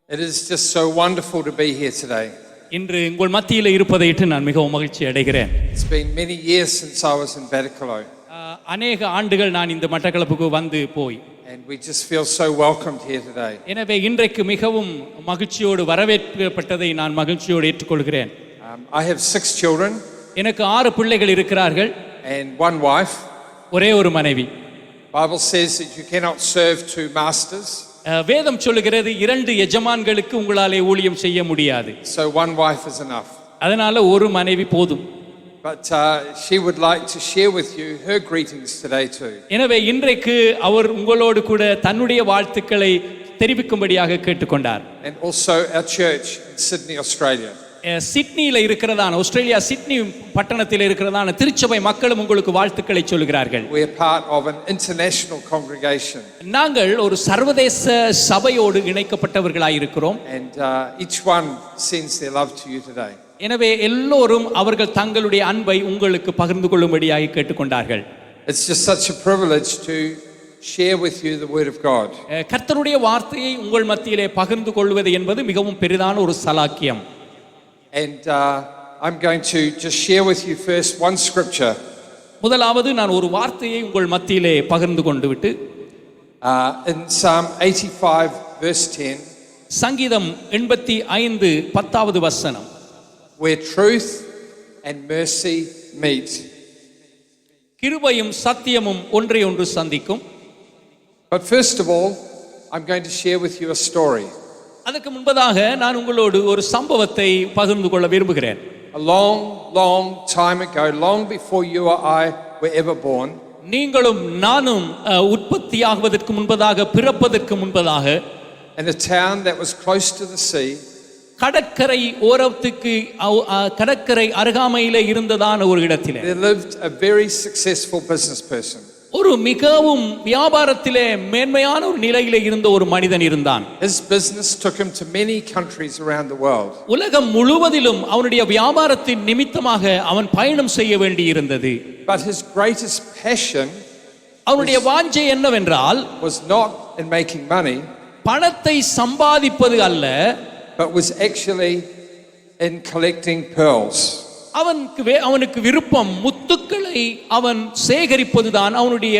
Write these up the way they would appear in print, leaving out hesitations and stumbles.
It is just so wonderful to be here today. இன்று உங்கள் மத்தியில் இருப்பதையிட்டு நான் மிகவும் மகிழ்ச்சி அடைகிறேன். It's been many years since I was in Batakalo. அநேக ஆண்டுகள் நான் இந்த மட்டக்களப்புக்கு வந்து போய். And we just feel so welcomed here today. எனவே இன்றைக்கு மிகவும் மகிழ்ச்சியோடு வரவேற்கப்பட்டதை நான் மகிழ்ச்சியோடு ஏற்றுக்கொள்கிறேன். I have 6 children. எனக்கு 6 பிள்ளைகள் இருக்கிறார்கள். And 1 wife. ஒரே ஒரு மனைவி. Bible says that you cannot serve 2 masters. வேதம் சொல்லுகிறது 2 எஜமான்களுக்கு உங்களாலே ஊழியம் செய்ய முடியாது. So 1 wife is enough. அதனால ஒரு மனைவி போதும். But she would like to share with you her greetings today too. எனவே இன்றைக்கு அவர் உங்களோடு கூட தன்னுடைய வாழ்த்துக்களை தெரிவிக்கும்படியாக கேட்டுக்கொண்டார். And also our church in Sydney, Australia. சிட்னியில இருக்கிறதான ஆஸ்திரேலியா சிட்னி பட்டணத்தில் இருக்கிறதான திருச்சபை மக்களும் உங்களுக்கு வாழ்த்துக்களை சொல்கிறார்கள். We are part of an international congregation. நாங்கள் ஒரு சர்வதேச சபையோடு இணைக்கப்பட்டவர்களாய் இருக்கிறோம். And each one sends their love to you today. எனவே எல்லோரும் அவர்கள் தங்களுடைய அன்பை உங்களுக்கு பகிர்ந்து கொள்ளும்படியாக கேட்டுக்கொண்டார்கள். It's just such a privilege to share with you the word of God. கர்த்தருடைய வார்த்தையை உங்கள் மத்தியிலே பகிர்ந்து கொள்வது என்பது மிகவும் பெரிதான ஒரு சலாக்கியம். And I'm going to just share with you first one scripture. முதலாவது நான் ஒரு வார்த்தையை உங்கள் மத்தியிலே பகிர்ந்து கொண்டு விட்டு in Psalm 85 verse 10. சங்கீதம் 85 10வது வசனம். Where truth and mercy meet. கிருபையும் சத்தியமும் ஒன்றை ஒன்று சந்திக்கும். But first of all, I'm going to share with you a story. அதுக்கு முன்பதாக நான் உங்களோடு ஒரு சம்பவத்தை பகிர்ந்து கொள்ள விரும்புகிறேன். A long time ago, long before you or I were ever born. நீங்களும் நானும் உற்பத்தியாகுவதற்கு முன்பதாக பிறப்பதற்கு முன்பதாக in a town that was close to the sea. கடற்கரை ஓரத்துக்கு கடற்கரை அருகாமையிலே இருந்ததான ஒரு இடத்திலே there lived a very successful business person. ஒரு மிகவும் வியாபாரத்திலே மேன்மையான ஒரு நிலையிலே இருந்த ஒரு மனிதன் இருந்தான். His business took him to many countries around the world. உலகம் முழுவதிலும் அவனுடைய வியாபாரத்தின் நிமித்தமாக அவன் பயணம் செய்ய வேண்டி இருந்தது. But his greatest passion அவனுடைய வாஞ்சை என்னவென்றால் was not in making money, பணத்தை சம்பாதிப்பது அல்ல, but was actually in collecting pearls. அவனுக்கு விருப்பம் முத்துக்களை அவன் சேகரிப்பதுதான் அவனுடைய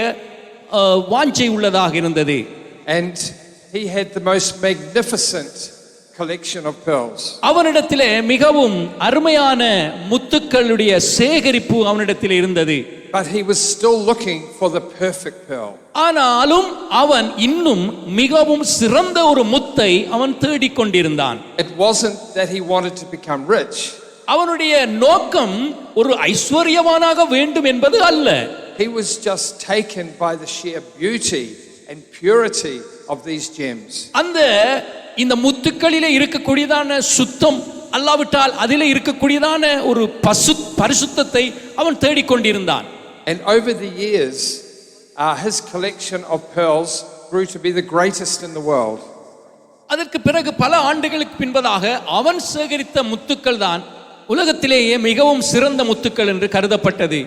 வாஞ்சை உள்ளதாக இருந்தது. And he had the most magnificent collection of pearls. அவனிடத்திலே மிகவும் அருமையான முத்துக்களுடைய சேகரிப்பு அவனிடத்திலே இருந்தது. But he was still looking for the perfect pearl. ஆனாலும் அவன் இன்னும் மிகவும் சிறந்த ஒரு முத்தை அவன் தேடிக் கொண்டிருந்தான். It wasn't that he wanted to become rich. அவனுடைய நோக்கம் ஒரு ஐஸ்வர்யவானாக வேண்டும் என்பது அல்ல. He was just taken by the sheer beauty and purity of these gems. இந்த முத்துக்களிலே இருக்கக்கூடியதான சுத்தம் அல்லாவிட்டால் அதிலே இருக்கக்கூடியதான ஒரு பரிசுத்தத்தை அவன் தேடிக்கொண்டிருந்தான். And over the years his collection of pearls grew to be the greatest in the world. அதற்கு பிறகு பல ஆண்டுகளுக்கு பின்பதாக அவன் சேகரித்த முத்துக்கள் தான் உலகத்திலேயே மிகவும் சிறந்த முத்துக்கள் என்று கருதப்பட்டது.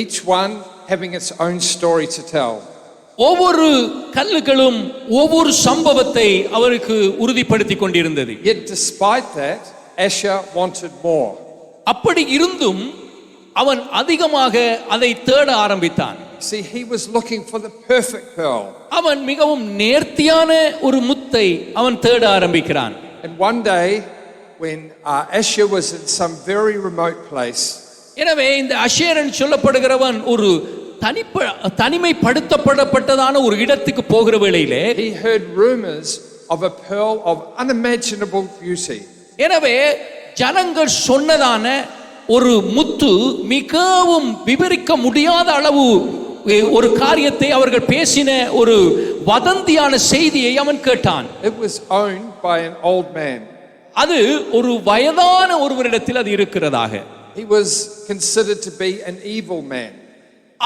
Each one having its own story to tell. ஒவ்வொரு கல்லுகளும் ஒவ்வொரு சம்பவத்தை அவருக்கு உறுதிப்படுத்திக் கொண்டிருந்தது. Yet despite that, Asher wanted more. அப்படி இருந்தும் அவன் அதிகமாக அதை தேட ஆரம்பித்தான். See, he was looking for the perfect pearl. அவன் மிகவும் நேர்த்தியான ஒரு முத்தை அவன் தேட ஆரம்பிக்கிறான். And one day when Asher was in some very remote place. எனவே இந்த அஷேரன் சொல்லப்படுகிறவன் ஒரு தனிமைப்படுத்தப்பட்டதான ஒரு இடத்துக்கு போகிற வேளையிலே he heard rumors of a pearl of unimaginable beauty. எனவே ஜனங்கள் சொன்னதான ஒரு முத்து மிகவும் விவரிக்க முடியாத அளவு ஒரு காரியத்தை அவர்கள் பேசின ஒரு வதந்தியான செய்தியை அவன் கேட்டான். It was owned by an old man. அது ஒரு வயதான ஒருவரிடத்தில் அது இருக்கிறதாக. He was considered to be an evil man.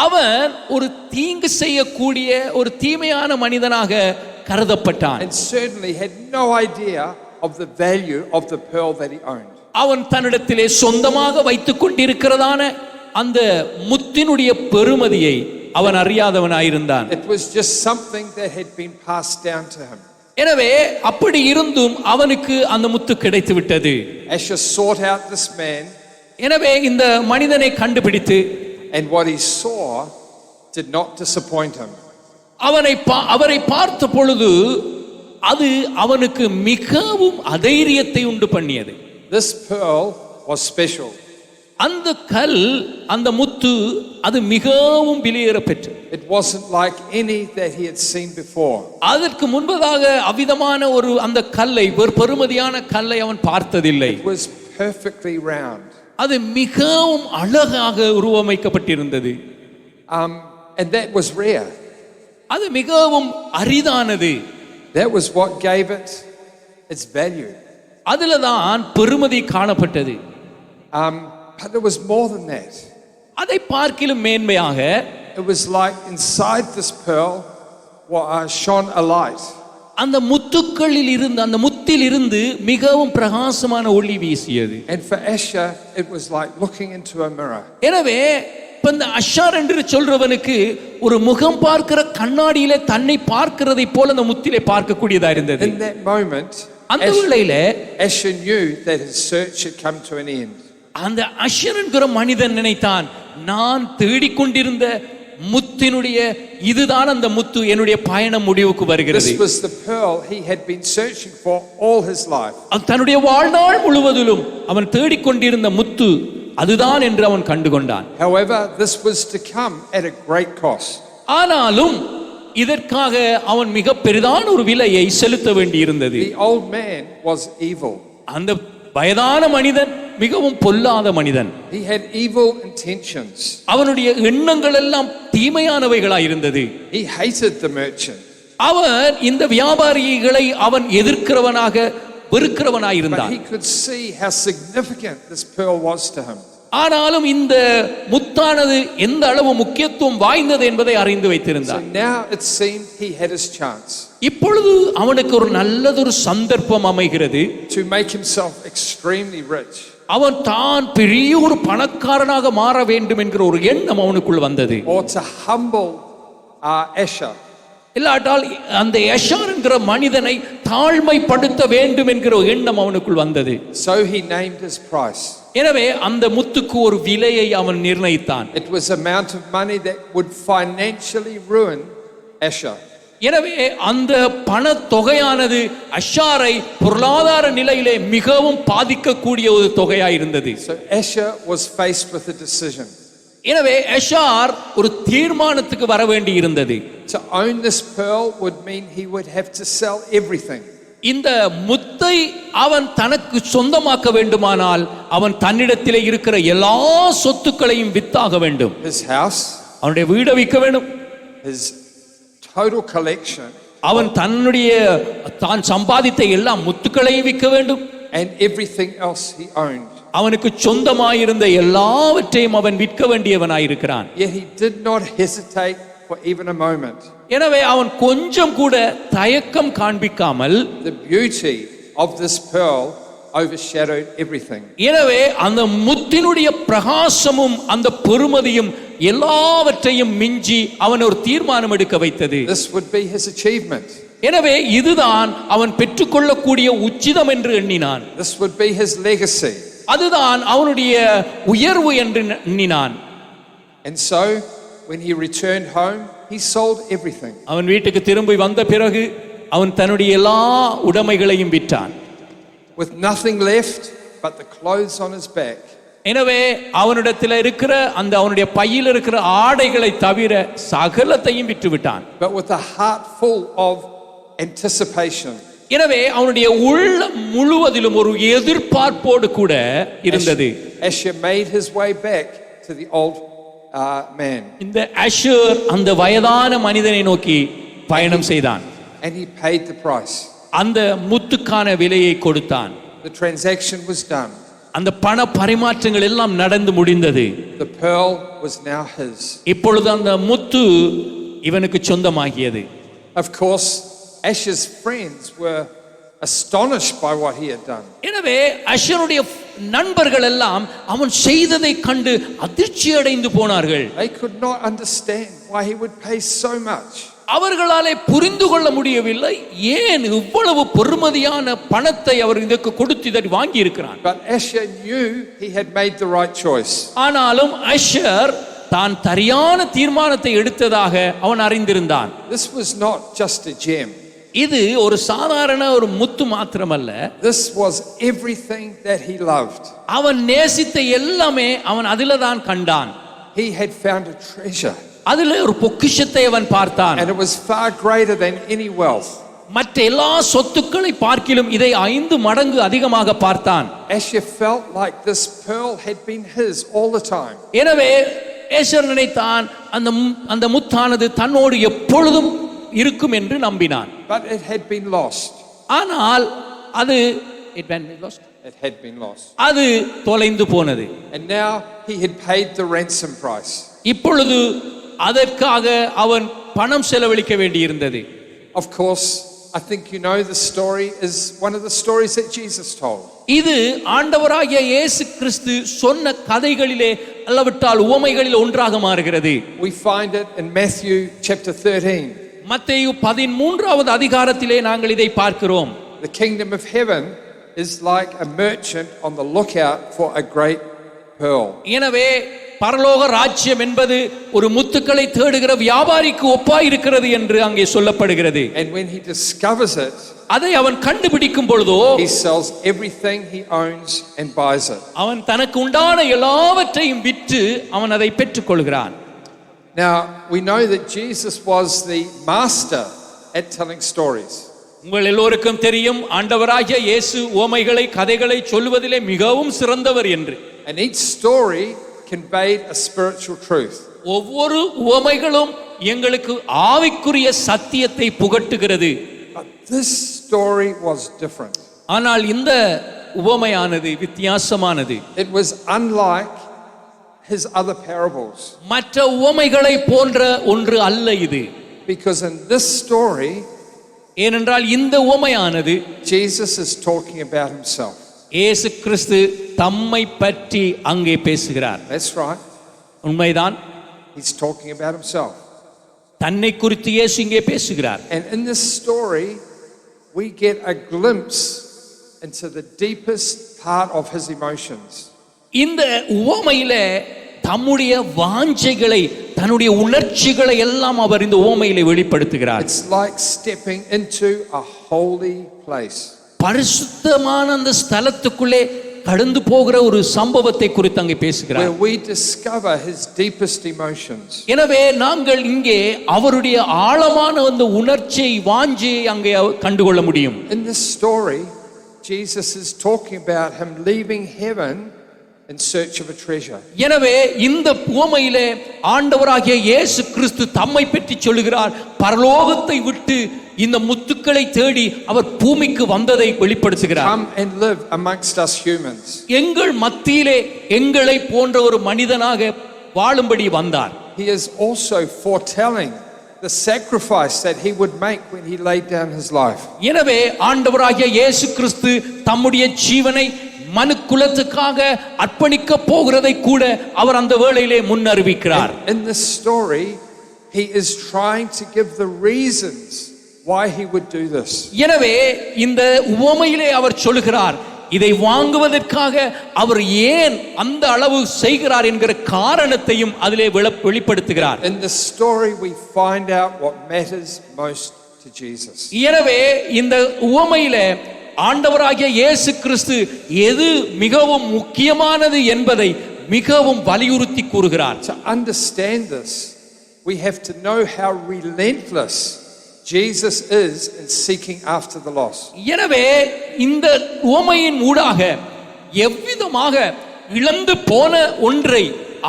அவன் ஒரு தீங்கு செய்யக்கூடிய ஒரு தீமையான மனிதனாக கருதப்பட்டான். And certainly had no idea of the value of the pearl that he owned. அவன் தன்னிடத்திலே சொந்தமாக வைத்துக் கொண்டிருக்கிறதான அந்த முத்தினுடைய பெருமதியை அவன் அறியாதவனாயிருந்தான். It was just something that had been passed down to him. எனவே அப்படி இருந்தும் அவனுக்கு அந்த முத்து கிடைத்து விட்டது. Asher sought out this man, எனவே இந்த மனிதனை கண்டுபிடித்து and what he saw did not disappoint him. அவரை பார்த்த பொழுது அது அவனுக்கு மிகவும் அதைரியத்தை உண்டு பண்ணியது. This pearl was special. அந்த கல், அந்த முத்து, அது மிகவும் விலையேற பெற்றது. It wasn't like any that he had seen before. அதற்கு முன்பதாக அவ்விதமான ஒரு அந்த கல்லை, ஒரு பெருமதியான கல்லை அவன் பார்த்ததில்லை. It was perfectly round. அது மிகவும் அழகாக உருவமைக்கப்பட்டிருந்தது. And that was rare. அது மிகவும் அரிதானது. That was what gave it its value. அதுலதான் பெருமதி காணப்பட்டது. But there was more than that. அதை பார்க்கிலும் மேன்மையாக It was like inside this pearl shone a light. அந்த முத்துக்களில் இருந்து, அந்த முத்தில் இருந்து மிகவும் பிரகாசமான ஒளி வீசியது. And for Asher it was like looking into a mirror. எனவே இந்த அஷார் என்று சொல்றவனுக்கு ஒரு முகம் பார்க்கிற கண்ணாடியிலே தன்னை பார்க்கிறதை போல அந்த முத்திலே பார்க்கக்கூடியதா இருந்தது. In that moment, அந்த வேளையில Asher knew that his search had come to an end. அந்த அஷர் என்கிற மனிதன் நினைத்தான், நான் தேடிக்கொண்டிருந்த முத்தினுடைய இதுதான் அந்த முத்து, என்னுடைய பயணம் முடிவுக்கு வருகிறது. This was the pearl he had been searching for all his life. தன்னுடைய வாழ்நாள் முழுவதிலும் அவன் தேடிக்கொண்டிருந்த முத்து அதுதான் என்று அவன் கண்டுகொண்டான். However, this was to come at a great cost. ஆனாலும் இதற்காக அவன் மிக பெரிதான ஒரு விலையை செலுத்த வேண்டியிருந்தது. The old man was evil. அந்த வயதான மனிதன் மிகவும் பொல்லாத மனிதன். He had evil intentions. அவனுடைய எண்ணங்கள் எல்லாம் தீமையானவைகளாய் இருந்தது. He hated the merchant. அவன் இந்த வியாபாரிகளை அவன் எதிர்க்கிறவனாக, வெறுக்கிறவனாய் இருந்தான். But he could see how significant this pearl was to him. ஆனாலும் இந்த முத்தானது எந்த அளவு முக்கியத்துவம் வாய்ந்தது என்பதை அறிந்து வைத்திருந்தான். So now it seemed he had his chance. இப்பொழுது அவனுக்கு ஒரு நல்லதொரு சந்தர்ப்பம் அமைகிறது. To make himself extremely rich. அவன் தான் பெரிய ஒரு பணக்காரனாக மாற வேண்டும் என்கிற ஒரு எண்ணம் அவனுக்குள் வந்தது. Or to humble Asher. இல்லாட்டால் அந்த அஷார் என்கிற மனிதனை தாழ்மைப்படுத்த வேண்டும் என்கிற எண்ணம் அவனுக்குள் வந்தது. So he named his price. எனவே அந்த முத்துக்கு ஒரு விலையை அவன் நிர்ணயித்தான். It was amount of money that would financially ruin Asher. எனவே அந்த பண தொகையானது அஷாரை பொருளாதார நிலையிலே மிகவும் பாதிக்கக்கூடிய ஒரு தொகையாய் இருந்தது. So Asher was faced with a decision. எனவே அஷார் ஒரு தீர்மானத்துக்கு வர வேண்டி இருந்தது. To own this pearl would mean he would have to sell everything. இந்த முத்தை அவன் தனக்கு சொந்தமாக்க வேண்டுமானால் அவன் தன்னிடத்திலே இருக்கிற எல்லா சொத்துக்களையும் வித்தாக வேண்டும். His house, அவனுடைய வீடை விற்க வேண்டும். his total collection, அவன் தான் சம்பாதித்த எல்லா முத்துக்களையும் விற்க வேண்டும். and everything else he owned. அவனுக்கு சொந்தமாயிருந்த எல்லாவற்றையும் அவன் விற்க வேண்டியவனாயிருக்கிறான். Yet he did not hesitate for even a moment. எனவே அவன் கொஞ்சம் கூட தயக்கம் காண்பிக்காமல், The beauty of this pearl overshadowed everything. எனவே அந்த முத்தினுடைய பிரகாசமும் அந்த பெருமதியும் எல்லாவற்றையும் மிஞ்சி அவன் ஒரு தீர்மானம் எடுக்க வைத்தது. This would be his achievement. எனவே இதுதான் அவன் பெற்றுக்கொள்ளக்கூடிய உச்சிதம் என்று எண்ணினான். This would be his legacy. அதுதான் அவனுடைய உயர்வு என்று எண்ணினான். And so when he returned home, he sold everything. அவன் வீட்டுக்கு திரும்பி வந்த பிறகு அவன் தன்னுடைய எல்லா உடைமைகளையும் விற்றான். With nothing left but the clothes on his back. எனவே அவனிடத்தில் இருக்கிற அந்த அவனுடைய பையில் இருக்கிற ஆடைகளை தவிர சகலத்தையும் விற்று விட்டான். But with a heart full of anticipation. எனவே அவனுடைய உள்ள முழுவதிலும் ஒரு எதிர்பார்ப்போடு கூட இருந்தது. Asher made his way back to the old man. இந்த அஷர் அந்த வயதான மனிதனை நோக்கி பயணம் செய்தான். And he paid the price. அந்த முத்துக்கான விலையை கொடுத்தான். The transaction was done. அந்த பண பரிமாற்றங்கள் எல்லாம் நடந்து முடிந்தது. The pearl was now his. இப்பொழுது அந்த முத்து இவனுக்கு சொந்தமாகியது. Of course, Asher's friends were astonished by what he had done. எனவே அஷருடைய நண்பர்கள் எல்லாம் அவன் செய்ததை கண்டு அதிர்ச்சி அடைந்து போனார்கள். They could not understand why he would pay so much. அவர்களாலே புரிந்து கொள்ள முடியவில்லை ஏன் இவ்வளவு பெருமதியான பணத்தை அவர் இதற்கு கொடுத்து இதை வாங்கி இருக்கிறார். But Asher knew he had made the right choice. ஆனாலும் அஷர் தான் சரியான தீர்மானத்தை எடுத்ததாக அவன் அறிந்திருந்தான். This was not just a gem. இது ஒரு சாதாரண ஒரு முத்து மாத்திரமல்ல. This was everything that he loved. அவன் நேசித்த எல்லாமே அவன் அதில தான் கண்டான். He had found a treasure. அதிலே ஒரு பொக்கிஷத்தை அவன் பார்த்தான். And it was far greater than any wealth. மற்ற எல்லா சொத்துக்களை பார்க்கிலும் இதை 5 மடங்கு அதிகமாக பார்த்தான். Asher felt like this pearl had been his all the time. எனவே ஏசர் நினைத்தான் அந்த முத்தானது தன்னோடு எப்பொழுதும் இருக்கும் என்று நம்பினான். But it had been lost. ஆனால் அது It had been lost. அது தொலைந்து போனது. And now he had paid the ransom price. இப்பொழுது அதற்காக அவன் பணம் செலவழிக்க வேண்டியிருந்தது. Of course, I think you know the story is one of the stories that Jesus told. இது ஆண்டவராகிய இயேசு கிறிஸ்து சொன்ன கதைகளிலே அல்லவிட்டால் உவமைகளில் ஒன்றாக மாறுகிறது. We find it in Matthew chapter 13. மத்தேயு 13வது அதிகாரத்திலே நாங்கள் இதை பார்க்கிறோம். The kingdom of heaven is like a merchant on the lookout for a great pearl. எனவே பரலோக ராஜ்யம் என்பது ஒரு முத்துக்களை தேடுகிற வியாபாரிக்கு ஒப்பாய் இருக்கிறது என்று அங்கே சொல்லப்படுகிறது. And when he discovers it, அதை அவன் கண்டுபிடிக்கும் பொழுதோ he sells everything he owns and buys it. அவன் தனக்கு உண்டான எல்லாவற்றையும் விற்று அவன் அதை பெற்றுக் கொள்கிறான். Now we know that Jesus was the master at telling stories. உங்கள் எல்லோருக்கும் தெரியும் ஆண்டவராகிய இயேசு உவமைகளை கதைகளை சொல்வதிலே மிகவும் சிறந்தவர் என்று. And each story conveyed a spiritual truth. ஒவ்வொரு உவமைகளும் எங்களுக்கு ஆவிக்குரிய சத்தியத்தை புகட்டுகிறது. But this story was different. ஆனால் இந்த உவமையானது வித்தியாசமானது. It was unlike his other parables. மற்ற உவமைகளை போன்ற ஒன்று அல்ல இது. Because in this story, ஏனென்றால் இந்த உவமையானது Jesus is talking about himself. இயேசு கிறிஸ்து தம்மை பற்றி அங்கே பேசுகிறார். That's right. உண்மைதான். He's talking about himself. தன்னை குறித்து இயேசு இங்கே பேசுகிறார். And in this story, we get a glimpse into the deepest part of his emotions. இந்த உவமையிலே தம்முடைய வாஞ்சைகளை தன்னுடைய உணர்ச்சிகளை எல்லாம் அவர் இந்த உவமையிலே வெளிப்படுத்துகிறார். It's like stepping into a holy place. பரிசுத்தமான அந்த ஸ்தலத்துக்குள்ளே கடந்து போகிற ஒரு சம்பவத்தை குறித்து அங்கே பேசுகிறார். Where we discover his deepest emotions. எனவே நாங்கள் இங்கே அவருடைய ஆழமான அந்த உணர்ச்சியை வாஞ்சையை அங்கே கண்டுகொள்ள முடியும். In this story, Jesus is talking about him leaving heaven in search of a treasure. எனவே இந்த உவமையிலே ஆண்டவராகிய இயேசு கிறிஸ்து தம்மை பற்றி சொல்லுகிறார். பரலோகத்தை விட்டு இந்த முத்துக்களை தேடி அவர் பூமிக்கு வந்ததை வெளிப்படுத்துகிறார். Come and live amongst us humans. எங்கள் மத்தியிலே எங்களை போன்ற ஒரு மனிதனாக வாழும்படி வந்தார். He is also foretelling the sacrifice that he would make when he laid down his life. எனவே ஆண்டவராகிய இயேசு கிறிஸ்து தம்முடைய ஜீவனை மனுக்குலத்துக்காக அர்ப்பணிக்க போகிறதை கூட அவர் அந்த வேளையிலே முன்னறிவிக்கிறார். In this story, he is trying to give the reasons why he would do this. எனவே இந்த உவமையிலே அவர் சொல்கிறார் இதை வாங்குவதற்காக அவர் ஏன் அந்த அளவு செய்கிறார் என்கிற காரணத்தையும் அதிலே வெளிப்படுத்துகிறார். In this story we find out what matters most to Jesus. எனவே இந்த உவமையிலே ஆண்டவராகிய இயேசு கிறிஸ்து எது மிகவும் முக்கியமானது என்பதை மிகவும் வலியுறுத்தி கூறுகிறார். To understand this, we have to know how relentless Jesus is in seeking after the lost. எனவே இந்த உவமையின் ஊடாக எவ்விதமாக இழந்து போன ஒன்றை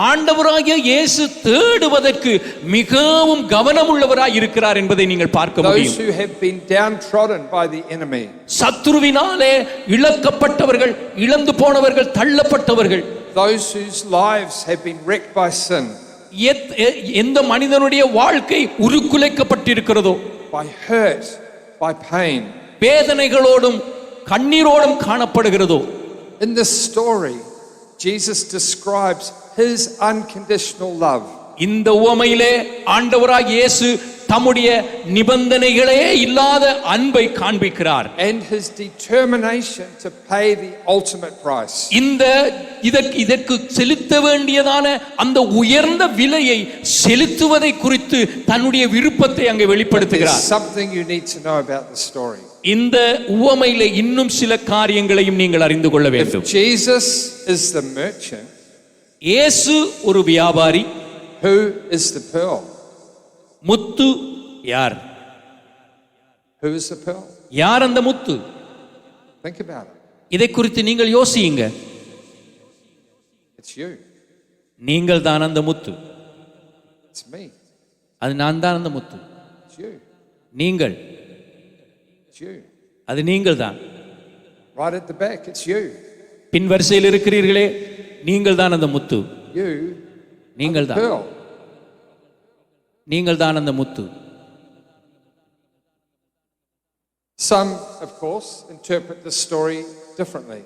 ஆண்டவராகிய இயேசு தேடுவதற்கு மிகவும் கவனமுள்ளவராய் இருக்கிறார் என்பதை நீங்கள் பார்க்க முடியும். Those who have been downtrodden by the enemy. சத்துருவினாலே இழக்கப்பட்டவர்கள், இழந்து போனவர்கள், தள்ளப்பட்டவர்கள். Those whose lives have been wrecked by sin. எந்த மனிதனுடைய வாழ்க்கை உருக்குலைக்கப்பட்டிருக்கிறதோ, by hurt, by pain. வேதனைகளோடும் கண்ணீரோடும் காணப்படுகிறதோ. In this story, Jesus describes his unconditional love. இந்த உவமையிலே ஆண்டவராகிய இயேசு தம்முடைய நிபந்தனைகளே இல்லாத அன்பை காண்பிக்கிறார். And his determination to pay the ultimate price. இதற்கு செலுத்த வேண்டியதான அந்த உயர்ந்த விலையை செலுத்துவதை குறித்து தன்னுடைய விருப்பத்தை அங்கே வெளிப்படுத்துகிறார். There's something you need to know about the story. இந்த உவமையிலே இன்னும் சில காரியங்களையும் நீங்கள் அறிந்து கொள்ள வேண்டும். If Jesus is the merchant, இயேசு ஒரு வியாபாரி, who is the pearl? முத்து யார்? Who is the pearl? யார் அந்த முத்து? Think about it. இதை குறித்து நீங்கள் யோசியுங்க. It's you. நீங்கள் தான் அந்த முத்து. It's me. அது நான் தான் அந்த முத்து. It's you. நீங்கள். It's you. அது நீங்கள் தான். Right at the back, it's you. பின் வரிசையில் இருக்கிறீர்களே, நீங்கள் தான் அந்த முத்து. You. நீங்கள் தான். Pearl. நீங்கள் தான் அந்த முத்து. Some, of course, interpret this story differently.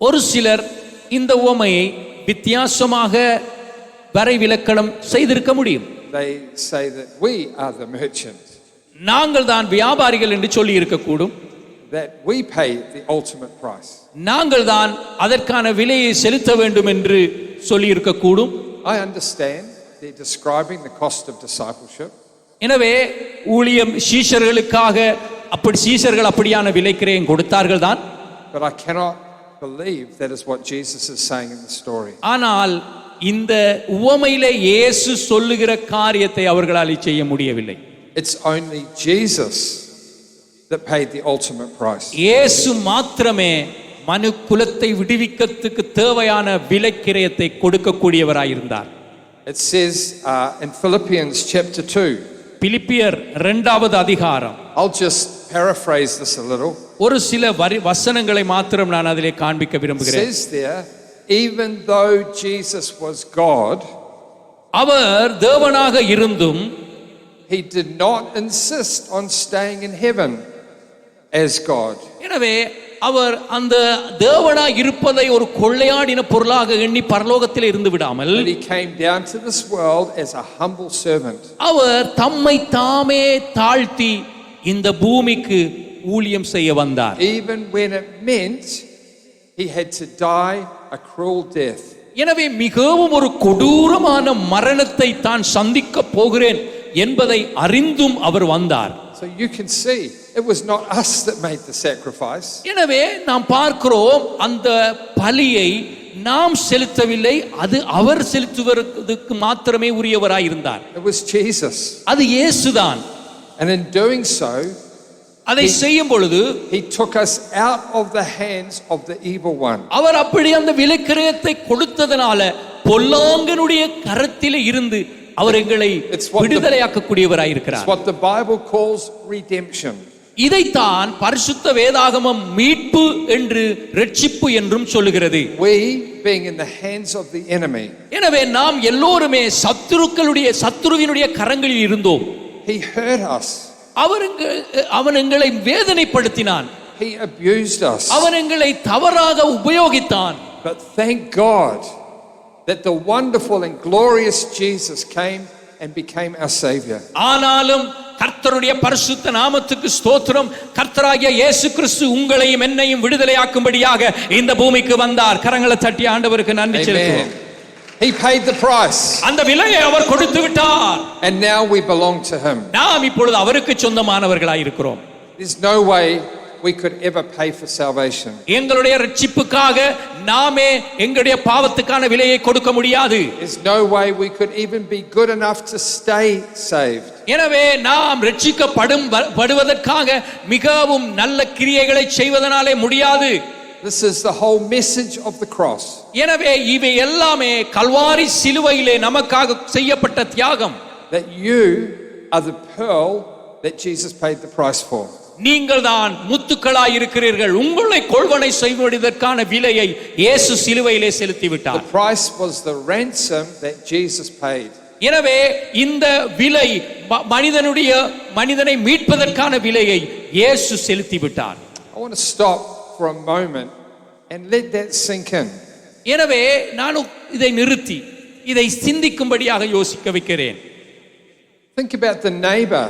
ஒரு சிலர் இந்த உவமையை வித்தியாசமாக வரைவிலக்கணம் செய்திருக்க முடியும். They say that we are the merchant. நாங்கள் தான் வியாபாரிகள் என்று சொல்லி இருக்கக்கூடும். That we pay the ultimate price. நாங்கள் தான் அதற்கான விலையை செலுத்த வேண்டும் என்று சொல்லி இருக்கக்கூடும். I understand they're describing the cost of discipleship. எனவே ஊழியம் சீஷர்களுக்காக சீஷர்கள் அப்படியான விலைக்கிரயம் கொடுத்தார்கள் தான். But I cannot believe that is what Jesus is saying in the story. ஆனால் இந்த உவமையிலே இயேசு சொல்லுகிற காரியத்தை அவர்களால் செய்ய முடியவில்லை. It's only Jesus that paid the ultimate price. இயேசு மாத்திரமே மனு குலத்தை விடுவிக்கிறதுக்கு தேவையான விலைக்கிரயத்தை கொடுக்கக்கூடியவராய் இருந்தார். It says in Philippians chapter 2. பிலிப்பியர் 2வது அதிகாரம். I'll just paraphrase this a little. ஒரு சில வசனங்களை மாத்திரம் நான் அதிலே காண்பிக்க விரும்புகிறேன். It says there, even though Jesus was God, அவர் தேவனாக இருந்தும் he did not insist on staying in heaven as God. எனவே அவர் அந்த தேவனாய் இருப்பதை ஒரு கொள்ளையாடின பொருளாக எண்ணி பரலோகத்தில் இருந்து விடாமல், But he came down to this world as a humble servant. அவர் தம்மை தாமே தாழ்த்தி இந்த பூமிக்கு ஊழியம் செய்ய வந்தார். Even when it meant he had to die a cruel death. எனவே மிகவும் ஒரு கொடூரமான மரணத்தை தான் சந்திக்க போகிறேன் என்பதை அறிந்தும் அவர் வந்தார். So you can see it was not us that made the sacrifice. எனவே நாம் பார்க்கிறோம் அந்த பலியை நாம் செலுத்தவில்லை, அது அவர் செலுத்துவதற்கு மாத்திரமே உரியவராய் இருந்தார். It was Jesus. அது இயேசுதான். And in doing so, அதை செய்யும் பொழுது he took us out of the hands of the evil one. அவர் அப்படி அந்த விலைக்கிரயத்தை கொடுத்ததனால பொல்லாங்கனுடைய கரத்திலே இருந்து அவர் எங்களை விடுதலையாக்கக்கூடியவராய் இருக்கிறார். It's what the Bible calls redemption. இதைத்தான் பரிசுத்த வேதாகமம் மீட்பு என்று இரட்சிப்பு என்றும் சொல்லுகிறது. We being in the hands of the enemy. எனவே நாம் எல்லோருமே சத்துருவினுடைய கரங்களில் இருந்தோம். He hurt us. அவன் எங்களை வேதனைப்படுத்தினான். He abused us. அவன் எங்களை தவறாக உபயோகித்தான். But thank God that the wonderful and glorious Jesus came and became our savior. ஆனாலும் கர்த்தருடைய பரிசுத்த நாமத்துக்கு ஸ்தோத்திரம். கர்த்தராகிய இயேசு கிறிஸ்து உங்களையும் என்னையும் விடுதலையாக்கும்படியாக இந்த பூமிக்கு வந்தார். கரங்களை தட்டி ஆண்டவருக்கு நன்றி செலுத்துவோம். He paid the price. அந்த விலையை அவர் கொடுத்து விட்டார். And now we belong to him. நாம் இப்பொழுது அவருக்கு சொந்தமானவர்களாய் இருக்கிறோம். There's no way we could ever pay for salvation. எங்களுடைய இரட்சிப்புக்காக நாமே எங்களுடைய பாவத்துக்கான விலையை கொடுக்க முடியாது. There's no way we could even be good enough to stay saved. எனவே நாம் இரட்சிக்கப்படுவதற்காக மிகவும் நல்ல கிரியைகளை செய்வதனாலே முடியாது. This is the whole message of the cross. எனவே இவை எல்லாமே கல்வாரி சிலுவையிலே நமக்காக செய்யப்பட்ட தியாகம். That you are the pearl that Jesus paid the price for. நீங்கள் தான் முத்துக்களாய் இருக்கிறீர்கள். உங்களை கொள்வனை செய்வதற்கான விலையை இயேசு சிலுவையிலே செலுத்தி விட்டார். The price was the ransom that Jesus paid. எனவே இந்த விலை மனிதனை மீட்பதற்கான விலையை இயேசு செலுத்தி விட்டார். I want to stop for a moment and let that sink in. எனவே நான் இதை நிறுத்தி இதை சிந்திக்கும்படியாக யோசிக்க வைக்கிறேன். Think about the neighbor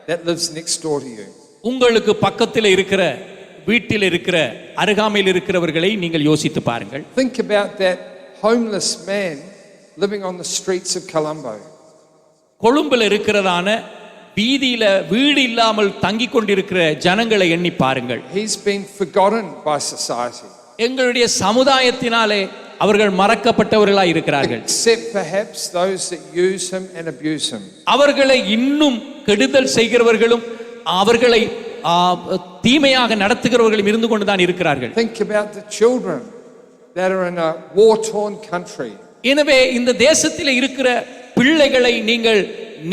that lives next door to you. உங்களுக்கு பக்கத்தில் இருக்கிற வீட்டில் இருக்கிற அருகாமையில் இருக்கிறவர்களை நீங்கள் யோசித்து பாருங்கள். Think about that homeless man living on the streets of Colombo. கொழும்புல இருக்கிறதான வீதியில வீடு இல்லாமல் தங்கிக் கொண்டிருக்கிற ஜனங்களை எண்ணி பாருங்கள். He's been forgotten by society. எங்களுடைய சமுதாயத்தினாலே அவர்கள் மறக்கப்பட்டவர்களாய் இருக்கிறார்கள். Except perhaps those that use him and abuse him. அவர்களை இன்னும் கெடுதல் செய்கிறவர்களும் அவர்களை தீமையாக நடத்துகிறவர்களும் இருந்து கொண்டுதான் இருக்கிறார்கள். Think about the children that are in a war-torn country. எனவே இந்த தேசத்தில் இருக்கிற பிள்ளைகளை நீங்கள்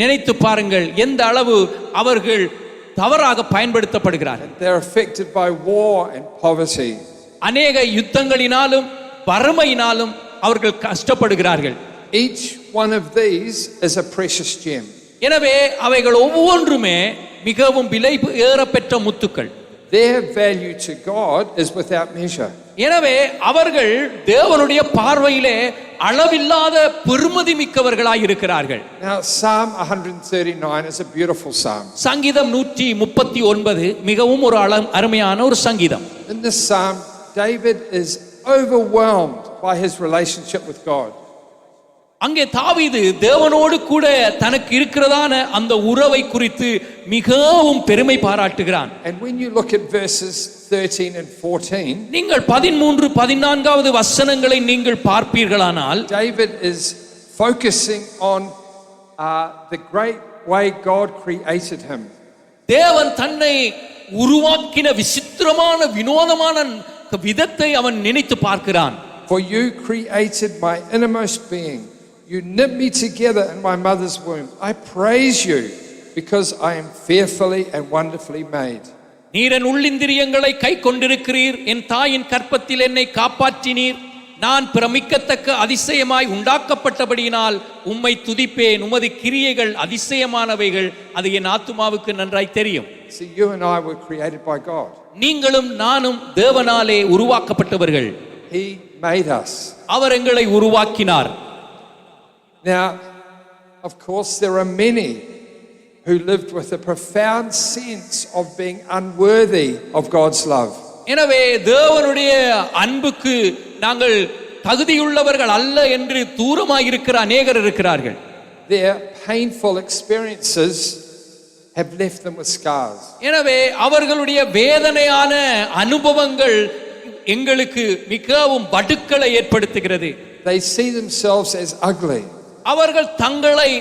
நினைத்து பாருங்கள், எந்த அளவு அவர்கள் தவறாக பயன்படுத்தப்படுகிறார்கள். They're affected by war and poverty. அநேக யுத்தங்களினாலும் வறுமையினாலும் அவர்கள் கஷ்டப்படுகிறார்கள். Each one of these is a precious gem. எனவே அவைகள் ஒவ்வொன்றுமே மிகவும் விலை ஏறப்பெற்ற முத்துக்கள். Their value to God is without measure. எனவே அவர்கள் தேவனுடைய பார்வையிலே அளவில்லாத பெருமதி மிக்கவர்களாய் இருக்கிறார்கள். Now Psalm 139 is a beautiful psalm. சங்கீதம் 139 மிகவும் ஒரு அருமையான ஒரு சங்கீதம். In this psalm, David is overwhelmed by his relationship with God. அங்கே தாவீது தேவனோடு கூட தனக்கு இருக்கிறதான அந்த உறவை குறித்து மிகவும் பெருமை பாராட்டுகிறான். And when you look at verses 13 and 14, நீங்கள் 13 14வது வசனங்களை நீங்கள் பார்ப்பீர்களானால் David is focusing on the great way God created him. தேவன் தன்னை உருவாக்கின விசித்திரமான வினோதமான விதத்தை அவன் நினைத்து பார்க்கிறான். For you created my innermost being. You knit me together in my mother's womb. I praise you because I am fearfully and wonderfully made. நீர் என் உள்ளிந்திரியங்களை கை கொண்டிருக்கிறீர், என் தாயின் கற்பத்தில் என்னை காப்பாற்றினீர். நான் பிரமிக்கத்தக்க அதிசயமாய் உண்டாக்கப்பட்டபடியினால் உம்மை துதிப்பேன். உமது கிரியைகள் அதிசயமானவைகள், அது என் ஆத்துமாவுக்கு நன்றாய் தெரியும். See, you and I were created by God. நீங்களும் நானும் தேவனாலே உருவாக்கப்பட்டவர்கள். He made us. அவர் எங்களை உருவாக்கினார். Now, of course, there are many who lived with a profound sense of being unworthy of God's love. எனவே தேவனுடைய அன்புக்கு நாங்கள் தகுதியுள்ளவர்கள் அல்ல என்று தூரமாக இருக்கிற அநேகர் இருக்கிறார்கள். Their painful experiences have left them with scars. எனவே அவர்களுடைய வேதனையான அனுபவங்கள் எங்களுக்கு மிகவும் வடுக்களை ஏற்படுத்துகிறது. They see themselves as ugly. அவர்கள் தங்களை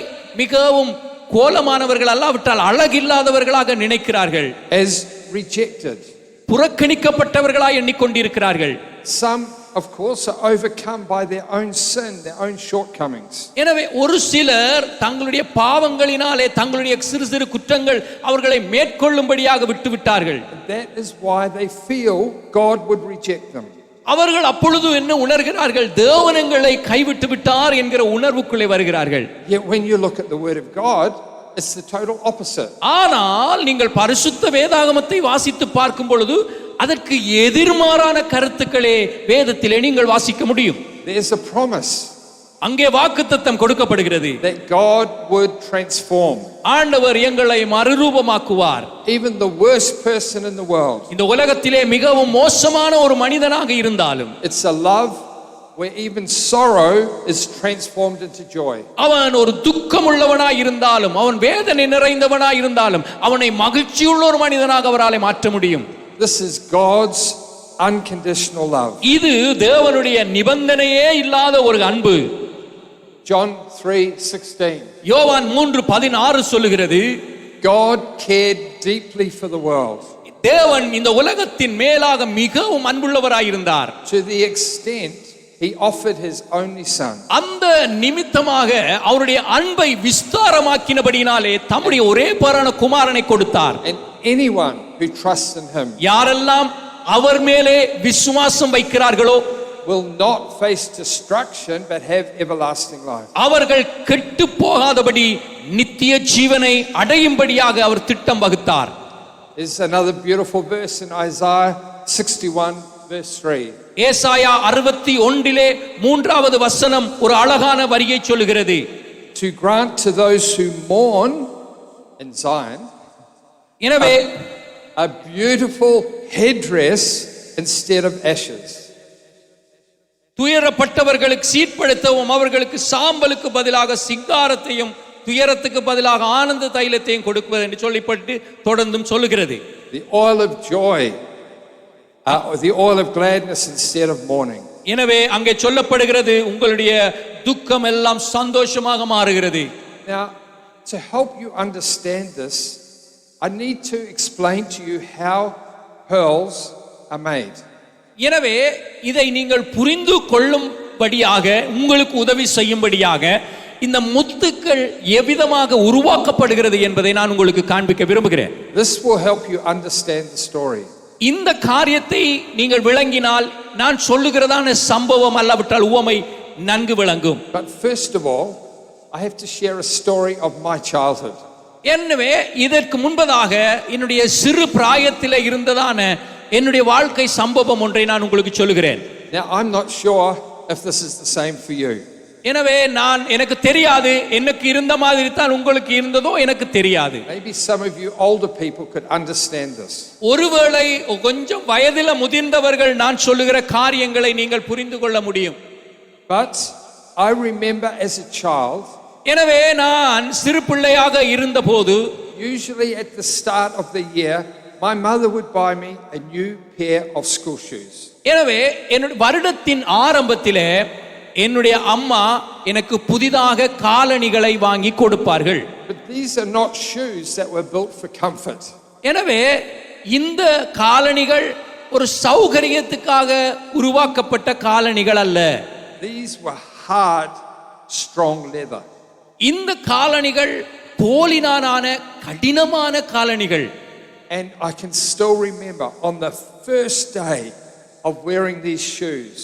மிகவும் கோலமானவர்கள் அல்லாவிட்டால் அழகில்லாதவர்களாக நினைக்கிறார்கள். As rejected. புறக்கணிக்கப்பட்டவர்களாய் எண்ணிக்கொண்டிருக்கிறார்கள். Some, of course, are overcome by their own sin, their own shortcomings. எனவே ஒரு சிலர் தங்களுடைய பாவங்களினாலே தங்களுடைய சிறு சிறு குற்றங்கள் அவர்களை மேற்கொள்ளும்படியாக விட்டுவிட்டார்கள். That is why they feel God would reject them. அவர்கள் அப்பொழுது என்ன உணர்கிறார்கள்? தேவன் எங்களை கைவிட்டு விட்டார் என்கிற உணர்வுக்குள்ளே வருகிறார்கள். Yet when you look at the word of God, it's the total opposite. ஆனால் நீங்கள் பரிசுத்த வேதாகமத்தை வாசித்து பார்க்கும் பொழுது அதற்கு எதிர்மாறான கருத்துக்களே வேதத்திலே நீங்கள் வாசிக்க முடியும். There's a promise அங்கே வாக்குத்தத்தம் கொடுக்கப்படுகிறது. that God would transform ஆண்டவர் எங்களை மறுரூபமாக்குவார். even the worst person in the world. இந்த உலகத்திலே மிகவும் மோசமான ஒரு மனிதனாக இருந்தாலும் It's a love where even sorrow is transformed into joy. அவன் ஒரு துக்கம் உள்ளவனாய் இருந்தாலும் அவன் வேதனை நிறைந்தவனாய் இருந்தாலும் அவனை மகிழ்ச்சியுள்ள ஒரு மனிதனாக அவராலே மாற்ற முடியும். This is God's unconditional love. இது தேவனுடைய நிபந்தனையே இல்லாத ஒரு அன்பு. John 3:16. யோவான் 3:16 சொல்லுகிறது, God cared deeply for the world. தேவன் இந்த உலகத்தின் மேலாக மிகவும் அன்புள்ளவராயிருந்தார். To the extent he offered his only son. அந்த நிமித்தமாக அவருடைய அன்பை விஸ்தாரமாக்கினபடியினாலே தம்முடைய ஒரே பேரான குமாரனை கொடுத்தார். And anyone who trusts in him யாரெல்லாம் அவர் மேலே விசுவாசம் வைக்கிறார்களோ will not face destruction but have everlasting life. அவர்கள் கெட்டு போகாதபடி நித்திய ஜீவனை அடையும்படியாக அவர் திட்டம் வகுத்தார். There's another beautiful verse in Isaiah 61 verse 3. ஏசாயா 61 3வது வசனம் ஒரு அழகான வரியை சொல்லுகிறது. to grant to those who mourn in Zion எனவே a beautiful headdress instead of ashes. துயரப்பட்டவர்களுக்கு சீர்படுத்தவும் அவர்களுக்கு சாம்பலுக்கு பதிலாக சிங்காரத்தையும் துயரத்துக்கு பதிலாக ஆனந்த தைலத்தையும் கொடுப்பது என்று சொல்லப்பட்டு தொடர்ந்தும் சொல்லுகிறது. The oil of joy, the oil of gladness instead of mourning. எனவே அங்கே சொல்லப்படுகிறது உங்களுடைய துக்கம் எல்லாம் சந்தோஷமாக மாறுகிறது. Now, to help you understand this, I need to explain to you how pearls are made. எனவே இதை நீங்கள் புரிந்து கொள்ளும்படியாக உங்களுக்கு உதவி செய்யும்படியாக இந்த முத்துக்கள் எவ்விதமாக உருவாக்கப்படுகிறது என்பதை நான் உங்களுக்கு காண்பிக்க விரும்புகிறேன். This will help you understand the story. இந்த காரியத்தை நீங்கள் விளங்கினால் நான் சொல்லுகிறதான சம்பவம் அல்லாவிட்டால் உவமை நன்கு விளங்கும். But first of all, I have to share a story of my childhood. எனவே இதற்கு முன்பதாக என்னுடைய சிறு பிராயத்தில் இருந்ததான என்னுடைய வாழ்க்கை சம்பவம் ஒன்றை நான் உங்களுக்கு சொல்லுகிறேன். Now, I'm not sure if this is the same for you. எனவே எனக்கு தெரியாது எனக்கு இருந்த மாதிரி தான் உங்களுக்கு இருந்ததோ எனக்கு தெரியாது. Maybe some of you older people could understand this. ஒருவேளை கொஞ்சம் வயதில முதிர்ந்தவர்கள் நான் சொல்லுகிற காரியங்களை நீங்கள் புரிந்து கொள்ள முடியும். But I remember as a child, எனவே நான் சிறு பிள்ளையாக இருந்தபோது usually at the start of the year, my mother would buy me a new pair of school shoes. எனவே என்னுடைய வருடத்தின் ஆரம்பத்திலே என்னுடைய அம்மா எனக்கு புதிதாக காலணிகளை வாங்கி கொடுப்பார்கள். But these are not shoes that were built for comfort. எனவே இந்த காலணிகள் ஒரு சௌகரியத்துக்காக உருவாக்கப்பட்ட காலணிகள் அல்ல. These were hard, strong leather. இந்த காலணிகள் தோலினாலான கடினமான காலணிகள். And I can still remember on the first day of wearing these shoes,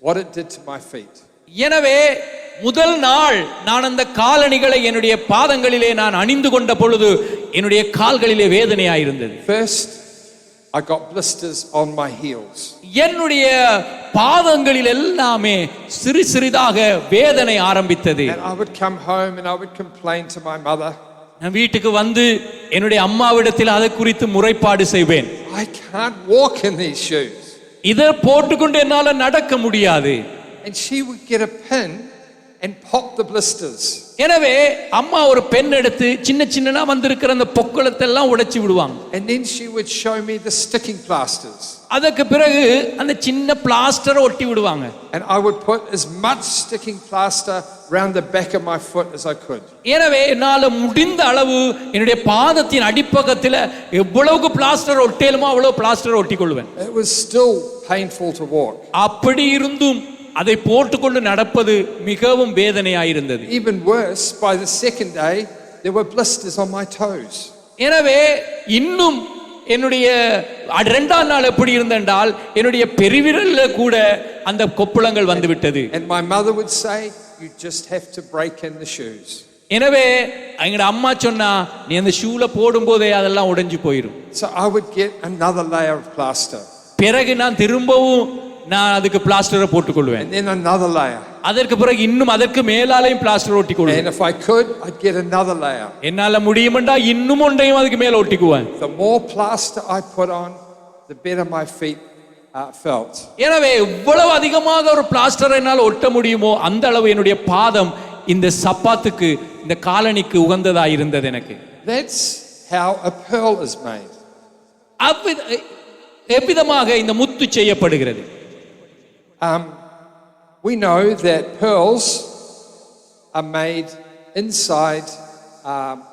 what it did to my feet. எனவே முதல் நாள் நான் அந்த காலணிகளை என்னுடைய பாதங்களிலே நான் அணிந்து கொண்ட பொழுது என்னுடைய கால்களிலே வேதனையாயிருந்தது. First, I got blisters on my heels. என்னுடைய பாதங்களில் எல்லாமே சிறு சிறிதாக வேதனை ஆரம்பித்தது. And I would come home and I would complain to my mother. நான் வீட்டுக்கு வந்து என்னுடைய அம்மாவிடத்தில் அதை குறித்து முறைப்பாடு செய்வேன். I can't walk in these shoes. இதை போட்டுக்கொண்டு என்னால நடக்க முடியாது. And she would get a pin and pop the blisters. எனவே அம்மா ஒரு பென் எடுத்து சின்ன சின்னனா வந்திருக்கிற அந்த பொக்களத்தை எல்லாம் உடைச்சு விடுவாங்க. And then she would show me the sticking plasters. அதற்கு பிறகு அந்த சின்ன பிளாஸ்டரை ஒட்டி விடுவாங்க. And I would put as much sticking plaster around the back of my foot as I could. எனவே என்னால முடிந்த அளவு என்னுடைய பாதத்தின் அடிப்பக்கத்தில் எவ்வளவு பிளாஸ்டர் ஒட்டேலுமோ அவ்வளவு பிளாஸ்டர் ஒட்டி கொள்வேன். It was still painful to walk. அப்படி இருந்தும் அதை போட்டுக்கொண்டு நடப்பது மிகவும் வேதனையாயிருந்தது. Even worse, by the second day, there were blisters on my toes. எனவே இன்னும் என்னுடைய இரண்டாம் நாள் எப்படி இருந்தென்றால் என்னுடைய பெருவிரல்ல கூட அந்த கொப்புளங்கள் வந்து விட்டது. And my mother would say, you just have to break in the shoes. எனவே எங்க அம்மா சொன்னா நீ அந்த ஷூல போடும்போதே அதெல்லாம் உடைஞ்சு போயிடும். So I would get another layer of plaster. பிறகு நான் திரும்பவும் நான் அதுக்கு பிளாஸ்டரை போட்டுக்கொள்வேன். And then another layer. அதற்கு பிறகு இன்னும் அதற்கு மேலாலையும் plaster ஒட்டிக்கொள்வேன். And if I could, I'd get another layer. என்னால முடியுமெண்டா இன்னும் ஒன்றையும் அதுக்கு மேல ஒட்டிக்குவேன். The more plaster I put on, the better my feet felt. எனவே எவ்வளவு அதிகமாக ஒரு பிளாஸ்டர் என்னால் ஒட்ட முடியுமோ அந்த அளவு என்னுடைய பாதம் இந்த சப்பாத்துக்கு இந்த காலணிக்கு உகந்ததா இருந்தது எனக்கு. That's how a pearl is made. எவ்விதமாக இந்த முத்து செய்யப்படுகிறது? We know that pearls are made inside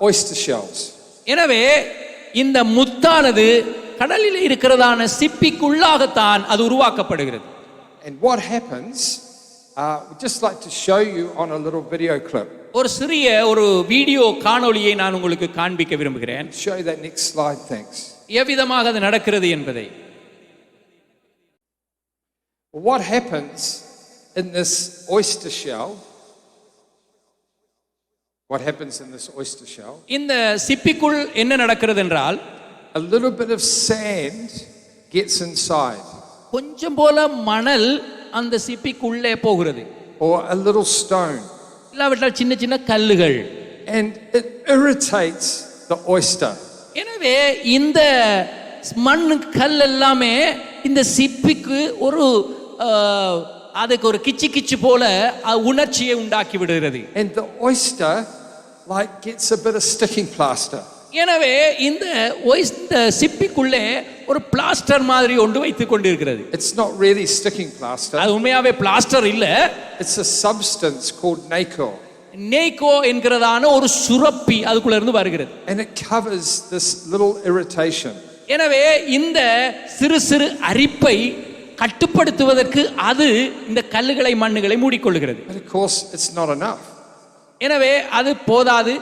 oyster shells. எனவே இந்த முத்தானது கடலில் இருக்கிறதான சிப்பிக்குள்ளாகத்தான் அது உருவாக்கப்படுகிறது. And what happens, we'd just like to show you on a little video clip. ஒரு சிறிய ஒரு வீடியோ காணொளியை நான் உங்களுக்கு காண்பிக்க விரும்புகிறேன். Show that next slide, thanks. எவ்விதமாக அது நடக்கிறது என்பதை. What happens in this oyster shell? What happens in this oyster shell? இந்த சிப்பிக்குள் என்ன நடக்கிறது என்றால் a little bit of sand gets inside. கொஞ்சம் போல மணல் அந்த சிப்பிக்குள்ளே போகிறது. Or a little stone. இல்லாவிட்டால் சின்ன சின்ன கல்லுகள். and it irritates the oyster. எனவே இந்த மண்ணு கல் எல்லாமே இந்த சிப்பிக்கு ஒரு அதுக்கு ஒரு கிச்சு கிச்சு போல உணர்ச்சியை உண்டாக்கி விடுகிறது. And the oyster like gets a bit of sticking plaster. எனவே இந்த சிப்பிக்குள்ளே ஒரு பிளாஸ்டர் மாதிரி ஒன்று வைத்துக் கொண்டிருக்கிறது. It's not really sticking plaster. அது உண்மையாவே பிளாஸ்டர் இல்ல. It's a substance called nacre. நேக்கோ என்கிறதான ஒரு சுரப்பி அதுக்குள்ள இருந்து வருகிறது. And it covers this little irritation. எனவே இந்த சிறு சிறு அரிப்பை கட்டுப்படுத்துவதற்கு அது இந்த கல்லுகளை மண்ணுகளை மூடிக்கொள்கிறது. But of course it's not enough. எனவே அது போதாது.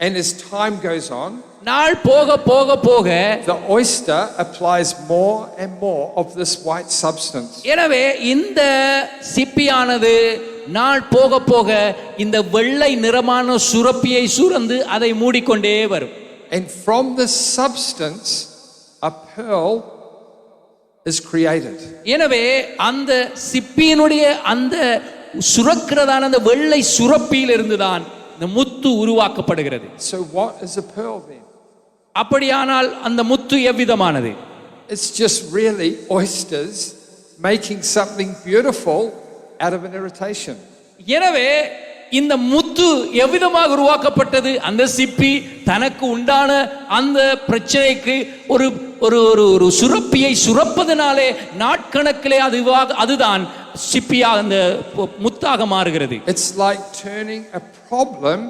And as time goes on, நாள் போக போக போக the oyster applies more and more of this white substance. எனவே இந்த சிப்பியானது நாள் போக போக இந்த வெள்ளை நிறமான சுரப்பியை சுரந்து அதை மூடிக்கொண்டே வரும். And from this substance a pearl is created. எனவே அந்த சிப்பியினுடைய அந்த சுரக்கிறதான அந்த வெள்ளை சுரப்பியிலிருந்து தான் இந்த முத்து உருவாக்கப்படுகிறது. So what is a pearl then? அப்படியானால் அந்த முத்து எவ்விதமானது? It's just really oysters making something beautiful out of an irritation. எனவே இந்த முத்து எவ்விதமாக உருவாக்கப்பட்டது? அந்த சிப்பி தனக்கு உண்டான அந்த பிரச்சனைக்கு ஒரு ஒரு ஒரு சுரப்பியை சுரப்பதனாலே நாட்கணக்கிலே அதுதான் சிப்பியாக அந்த முத்தாக மாறுகிறது. It's like turning a problem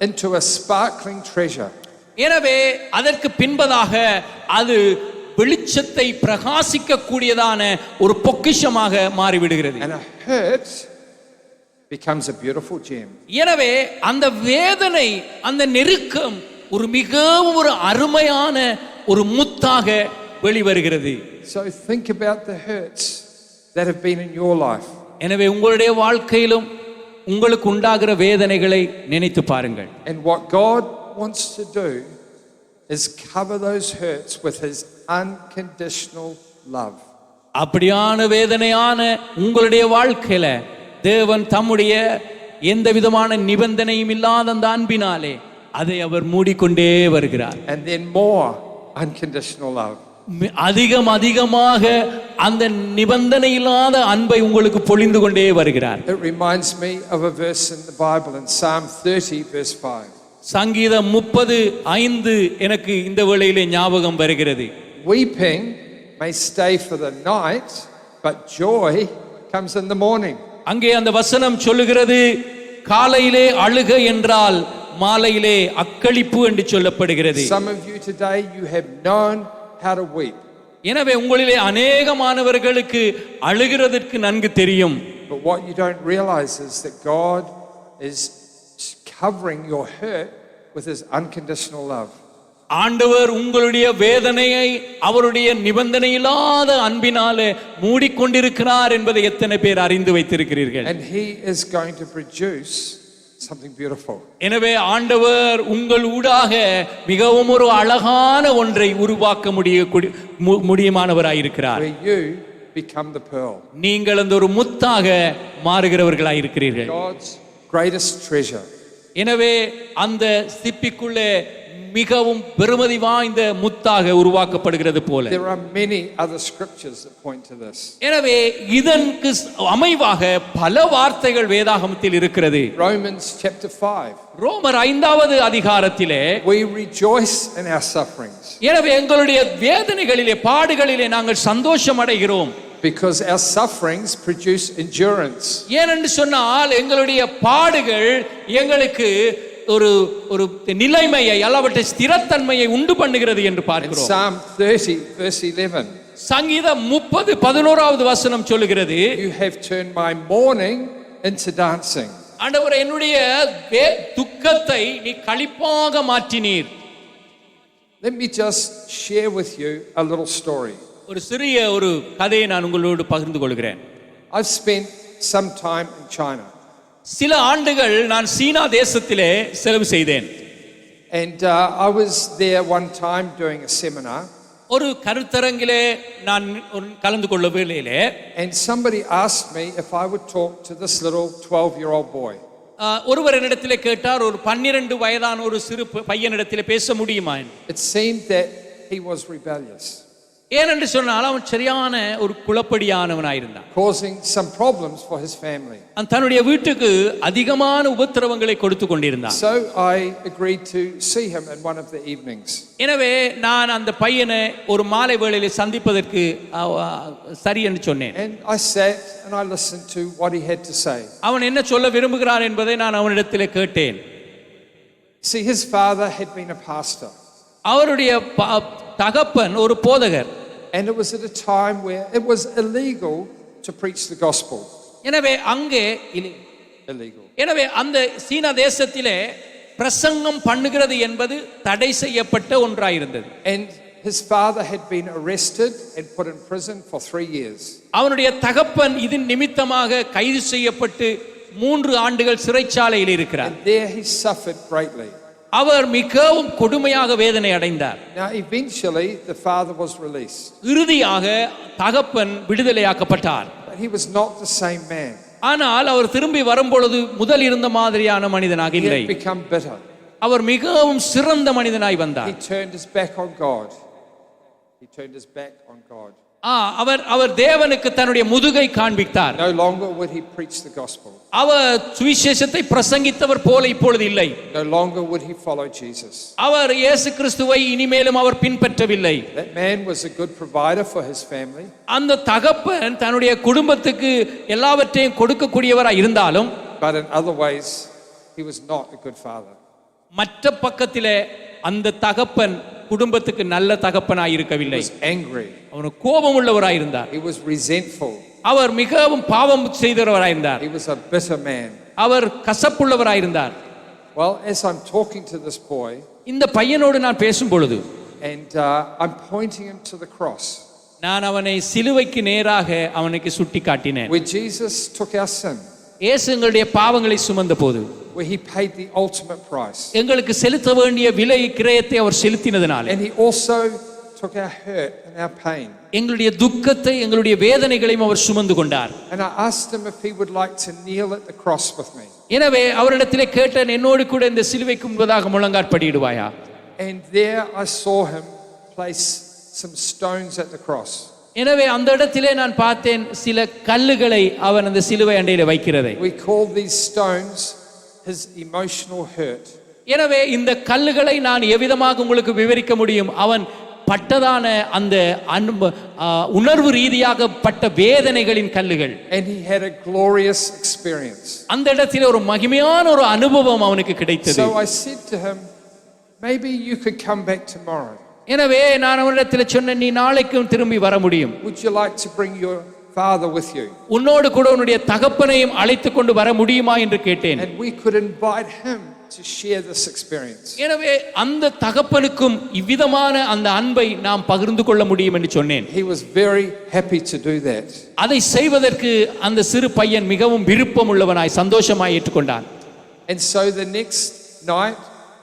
into a sparkling treasure. எனவே அதற்கு பின்பதாக அது வெளிச்சத்தை பிரகாசிக்க கூடியதான ஒரு பொக்கிஷமாக மாறிவிடுகிறது. And a hurt becomes a beautiful gem. எனவே அந்த வேதனை அந்த நெருக்கம் ஒரு மிகவும் ஒரு அருமையான ஒரு முத்தாக வெளிவருகிறது. So think about the hurts that have been in your life. எனவே உங்களுடைய வாழ்க்கையிலும் உங்களுக்கு உண்டாகிற வேதனைகளை நினைத்து பாருங்கள். And what God wants to do is cover those hurts with his unconditional love. அப்படியான வேதனையான உங்களுடைய வாழ்க்கையில தேவன் தம்முடைய எந்த விதமான நிபந்தனையும் இல்லாத அந்த அன்பினாலே அதை அவர் மூடிக்கொண்டே வருகிறார். And then more unconditional love. அதிகமாக அந்த நிபந்தனை இல்லாத அன்பை உங்களுக்கு பொழிந்து கொண்டே வருகிறார். It reminds me of a verse in the Bible in Psalm 30 verse 5. சங்கீதம் 30:5 எனக்கு இந்த வேளையிலே ஞாபகம் வருகிறது. Weeping may stay for the night, but joy comes in the morning. அங்கே அந்த வசனம் சொல்லுகிறது, காலையிலே அழுக என்றால் மாலையிலே அக்களிப்பு என்று சொல்லப்படுகிறது. Some of you today, you have known how to weep. எனவே உங்களிலே அநேகமானவர்களுக்கு அழுகிறதற்கு நன்கு தெரியும். But what you don't realize is that God is covering your hurt with his unconditional love. ஆண்டவர் உங்களுடைய வேதனையை அவருடைய நிபந்தனையில்லாத அன்பினாலே மூடிக்கொண்டிருக்கிறார் என்பதை எத்தனை பேர் அறிந்து வைத்திருக்கிறீர்கள்? And he is going to produce something beautiful. எனவே ஆண்டவர் உங்கள் ஊடாக மிகவும் ஒரு அழகான ஒன்றை உருவாக்க முடியுமானவராயிருக்கிறார். Where you become the pearl. நீங்கள் அந்த ஒரு முத்தாக மாறுகிறவர்களாயிருக்கிறீர்கள். God's greatest treasure. எனவே அந்த சிப்பிக்குள்ளே மிகவும் பெருமதி வாய்ந்த முத்தாக உருவாக்கப்படுகிறது போல. There are many other scriptures that point to this. எனவே இதற்கு அமைவாக பல வார்த்தைகள் வேதாகமத்தில் இருக்கிறது. Romans chapter 5. ரோமர் 5வது அதிகாரத்திலே We rejoice in our sufferings. எனவே எங்களுடைய வேதனைகளிலே பாடுகளிலே நாங்கள் சந்தோஷம் அடைகிறோம். Because our sufferings produce endurance. ஏனென்று சொன்னால் எங்களுடைய பாடுகள் எங்களுக்கு ஒரு ஒரு நிலைமையை அல்லவற்றை ஸ்திரத்தன்மையை உண்டு பண்ணுகிறது என்று பார்க்கிறோம். Psalm 30 verse 11. சங்கீதம் 30:11வது வசனம் சொல்லுகிறது, You have turned my mourning into dancing. ஆண்டவரே, என்னுடைய துக்கத்தை நீ களிப்பாக மாற்றினீர். Let me just share with you a little story. ஒரு சிறிய ஒரு கதையை நான் உங்களோடு பகிர்ந்து கொள்கிறேன். I've spent some time in China. சில ஆண்டுகள் நான் சீனா தேசத்திலே செலவு செய்தேன். And I was there one time doing a seminar. ஒரு கருத்தரங்கிலே நான் கலந்து கொள்ள வேளையிலே And somebody asked me if I would talk to this little 12-year-old boy. ஒருவர் என்னிடத்திலே கேட்டார், ஒரு 12 வயதான ஒரு சிறு பையனிடத்திலே பேச முடியுமா என்று. It seemed that he was rebellious, ஏனென்று சொன்னால் அவன் சரியான ஒரு குழப்படியானவனாயிருந்தான், causing some problems for his family. தன்னுடைய வீட்டுக்கு அதிகமான உபத்திரவங்களை கொடுத்து கொண்டிருந்தான். So I agreed to see him in one of the evenings. எனவே நான் அந்த பையனை ஒரு மாலை வேளையிலே சந்திப்பதற்கு சரி என்று சொன்னேன். And I sat and I listened to what he had to say. அவன் என்ன சொல்ல விரும்புகிறான் என்பதை நான் அவனிடத்திலே கேட்டேன். See, his father had been a pastor. அவருடைய தகப்பன் ஒரு போதகர். And it was at a time where it was illegal to preach the gospel. எனவே அங்கே Illegal. எனவே அந்த சீனா தேசத்திலே பிரசங்கம் பண்ணுகிறது என்பது தடை செய்யப்பட்ட ஒன்றாயிருந்தது. And his father had been arrested and put in prison for 3 years. அவனுடைய தகப்பன் இதன் நிமித்தமாக கைது செய்யப்பட்டு 3 ஆண்டுகள் சிறைச்சாலையில் இருக்கிறார். And there he suffered greatly. அவர் மிகவும் கொடுமையாக வேதனை அடைந்தார். Now eventually the father was released. இறுதியாக தகப்பன் விடுதலையாக்கப்பட்டார். But he was not the same man. ஆனால் அவர் திரும்பி வரும்பொழுது முதல் இருந்த மாதிரியான மனிதனாக He இல்லை. had become bitter. அவர் மிகவும் சிறந்த மனிதனாய் He வந்தார். turned his back on God. He turned his back on God. அவர் தேவனுக்கு தன்னுடைய முதுகை காண்பித்தார். No longer would he preach the gospel. அவர் சுவிசேஷத்தை பிரசங்கித்தவர் போல இப்பொழுது இல்லை. No longer would he follow Jesus. அவர் இயேசு கிறிஸ்துவை இனிமேலும் அவர் பின்பற்றவில்லை. That man was a good provider for his family. அந்த தகப்பன் தன்னுடைய குடும்பத்துக்கு எல்லாவற்றையும் கொடுக்கக்கூடியவராய் இருந்தாலும், But in other ways he was not a good father. மற்ற பக்கத்திலே அந்த தகப்பன் குடும்பத்துக்கு நல்ல தகப்பனாய் இருக்கவில்லை. He was angry. அவர் கோபம் உள்ளவராய் இருந்தார். He was resentful. அவர் மிகவும் பாவம் செய்தவராய் இருந்தார். He was a bitter man. அவர் கசப்புள்ளவராய் இருந்தார். Well, as I'm talking to this boy, இந்த பையனோடு நான் பேசும் பொழுது and I'm pointing him to the cross, நான் அவனை சிலுவைக்கு நேராக அவனுக்கு சுட்டி காட்டினேன். where Jesus took our sin, இயேசு எங்களுடைய பாவங்களை சுமந்த போது, where he paid the ultimate price, எங்களுக்கு செலுத்த வேண்டிய விலை கிரயத்தை அவர் செலுத்தினதினாலே, and he also took our hurt and our pain. எங்களுடைய துக்கத்தை எங்களுடைய வேதனைகளையும் அவர் சுமந்து கொண்டார். And I asked him if he would like to kneel at the cross with me. எனவே அவரிடத்திலே கேட்டேன், என்னோடு கூட இந்த சிலுவைக்கு முன்பதாக முழங்காற்படியிடுவாயா? And there I saw him place some stones at the cross. எனவே அந்த இடத்திலே நான் பார்த்தேன் சில கல்லுகளை அவன் அந்த சிலுவை அண்டையிலே வைக்கிறதை. We call these stones his emotional hurt. எனவே இந்த கல்லுகளை நான் எவ்விதமாக உங்களுக்கு விவரிக்க முடியும்? அவன் பட்டதான அந்த உணர்வு ரீதியாக பட்ட வேதனைகளின் கல்லுகள். And he had a glorious experience. அந்த இடத்திலே ஒரு மகிமையான ஒரு அனுபவம் அவனுக்கு கிடைத்தது. So I said to him, maybe you could come back tomorrow. எனவே நான் அவனிடத்தில் சொன்னேன், நீ நாளைக்கும் திரும்பி வர முடியும். Would you like to bring your father with you? உன்னோடு கூட உன்னுடைய தகப்பனையும் அழைத்து கொண்டு வர முடியுமா என்று கேட்டேன். And we could invite him to share this experience. எனவே அந்த தகப்பனுக்கும் இவ்விதமான அந்த அன்பை நாம் பகிர்ந்து கொள்ள முடியும் என்று சொன்னேன். He was very happy to do that. அதை செய்வதற்கு அந்த சிறு பையன் மிகவும் விருப்பம் உள்ளவனாய் சந்தோஷமாய் ஏற்றுக்கொண்டான். And so the next night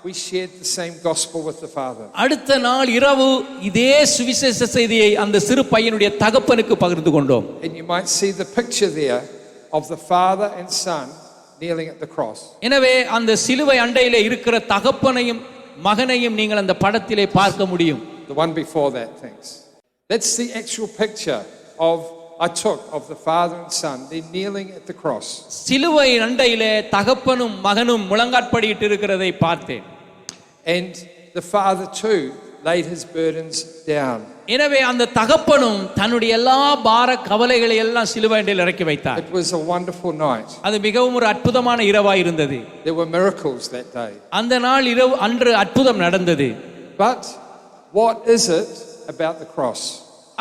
we shared the same gospel with the father. அடுத்த நாள் இரவு இதே சுவிசேஷ செய்தியை அந்த சிறு பையனுடைய தகப்பனுக்கு பகிர்ந்து கொண்டோம். And you might see the picture there of the father and son kneeling at the cross. எனவே அந்த சிலுவை அண்டையிலே இருக்கிற தகப்பனையும் மகனையும் நீங்கள் அந்த படத்திலே பார்க்க முடியும். The one before that, thanks. That's the actual picture I took of the father and son. They're kneeling at the cross. சிலுவை அண்டையிலே தகப்பனும் மகனும் முழங்காற்படியிட்டு இருக்கிறதை பார்த்தேன். And the father too laid his burdens down. எனவே அந்த தகப்பனும் தன்னுடைய எல்லா பார கவலைகளை எல்லாம் சிலுவை அண்டையில் இறக்கி வைத்தார். It was a wonderful night. அது மிகவும் ஒரு அற்புதமான இரவாய் இருந்தது. There were miracles that day. அந்த நாள் இரவு அன்று அற்புதம் நடந்தது. But what is it about the cross?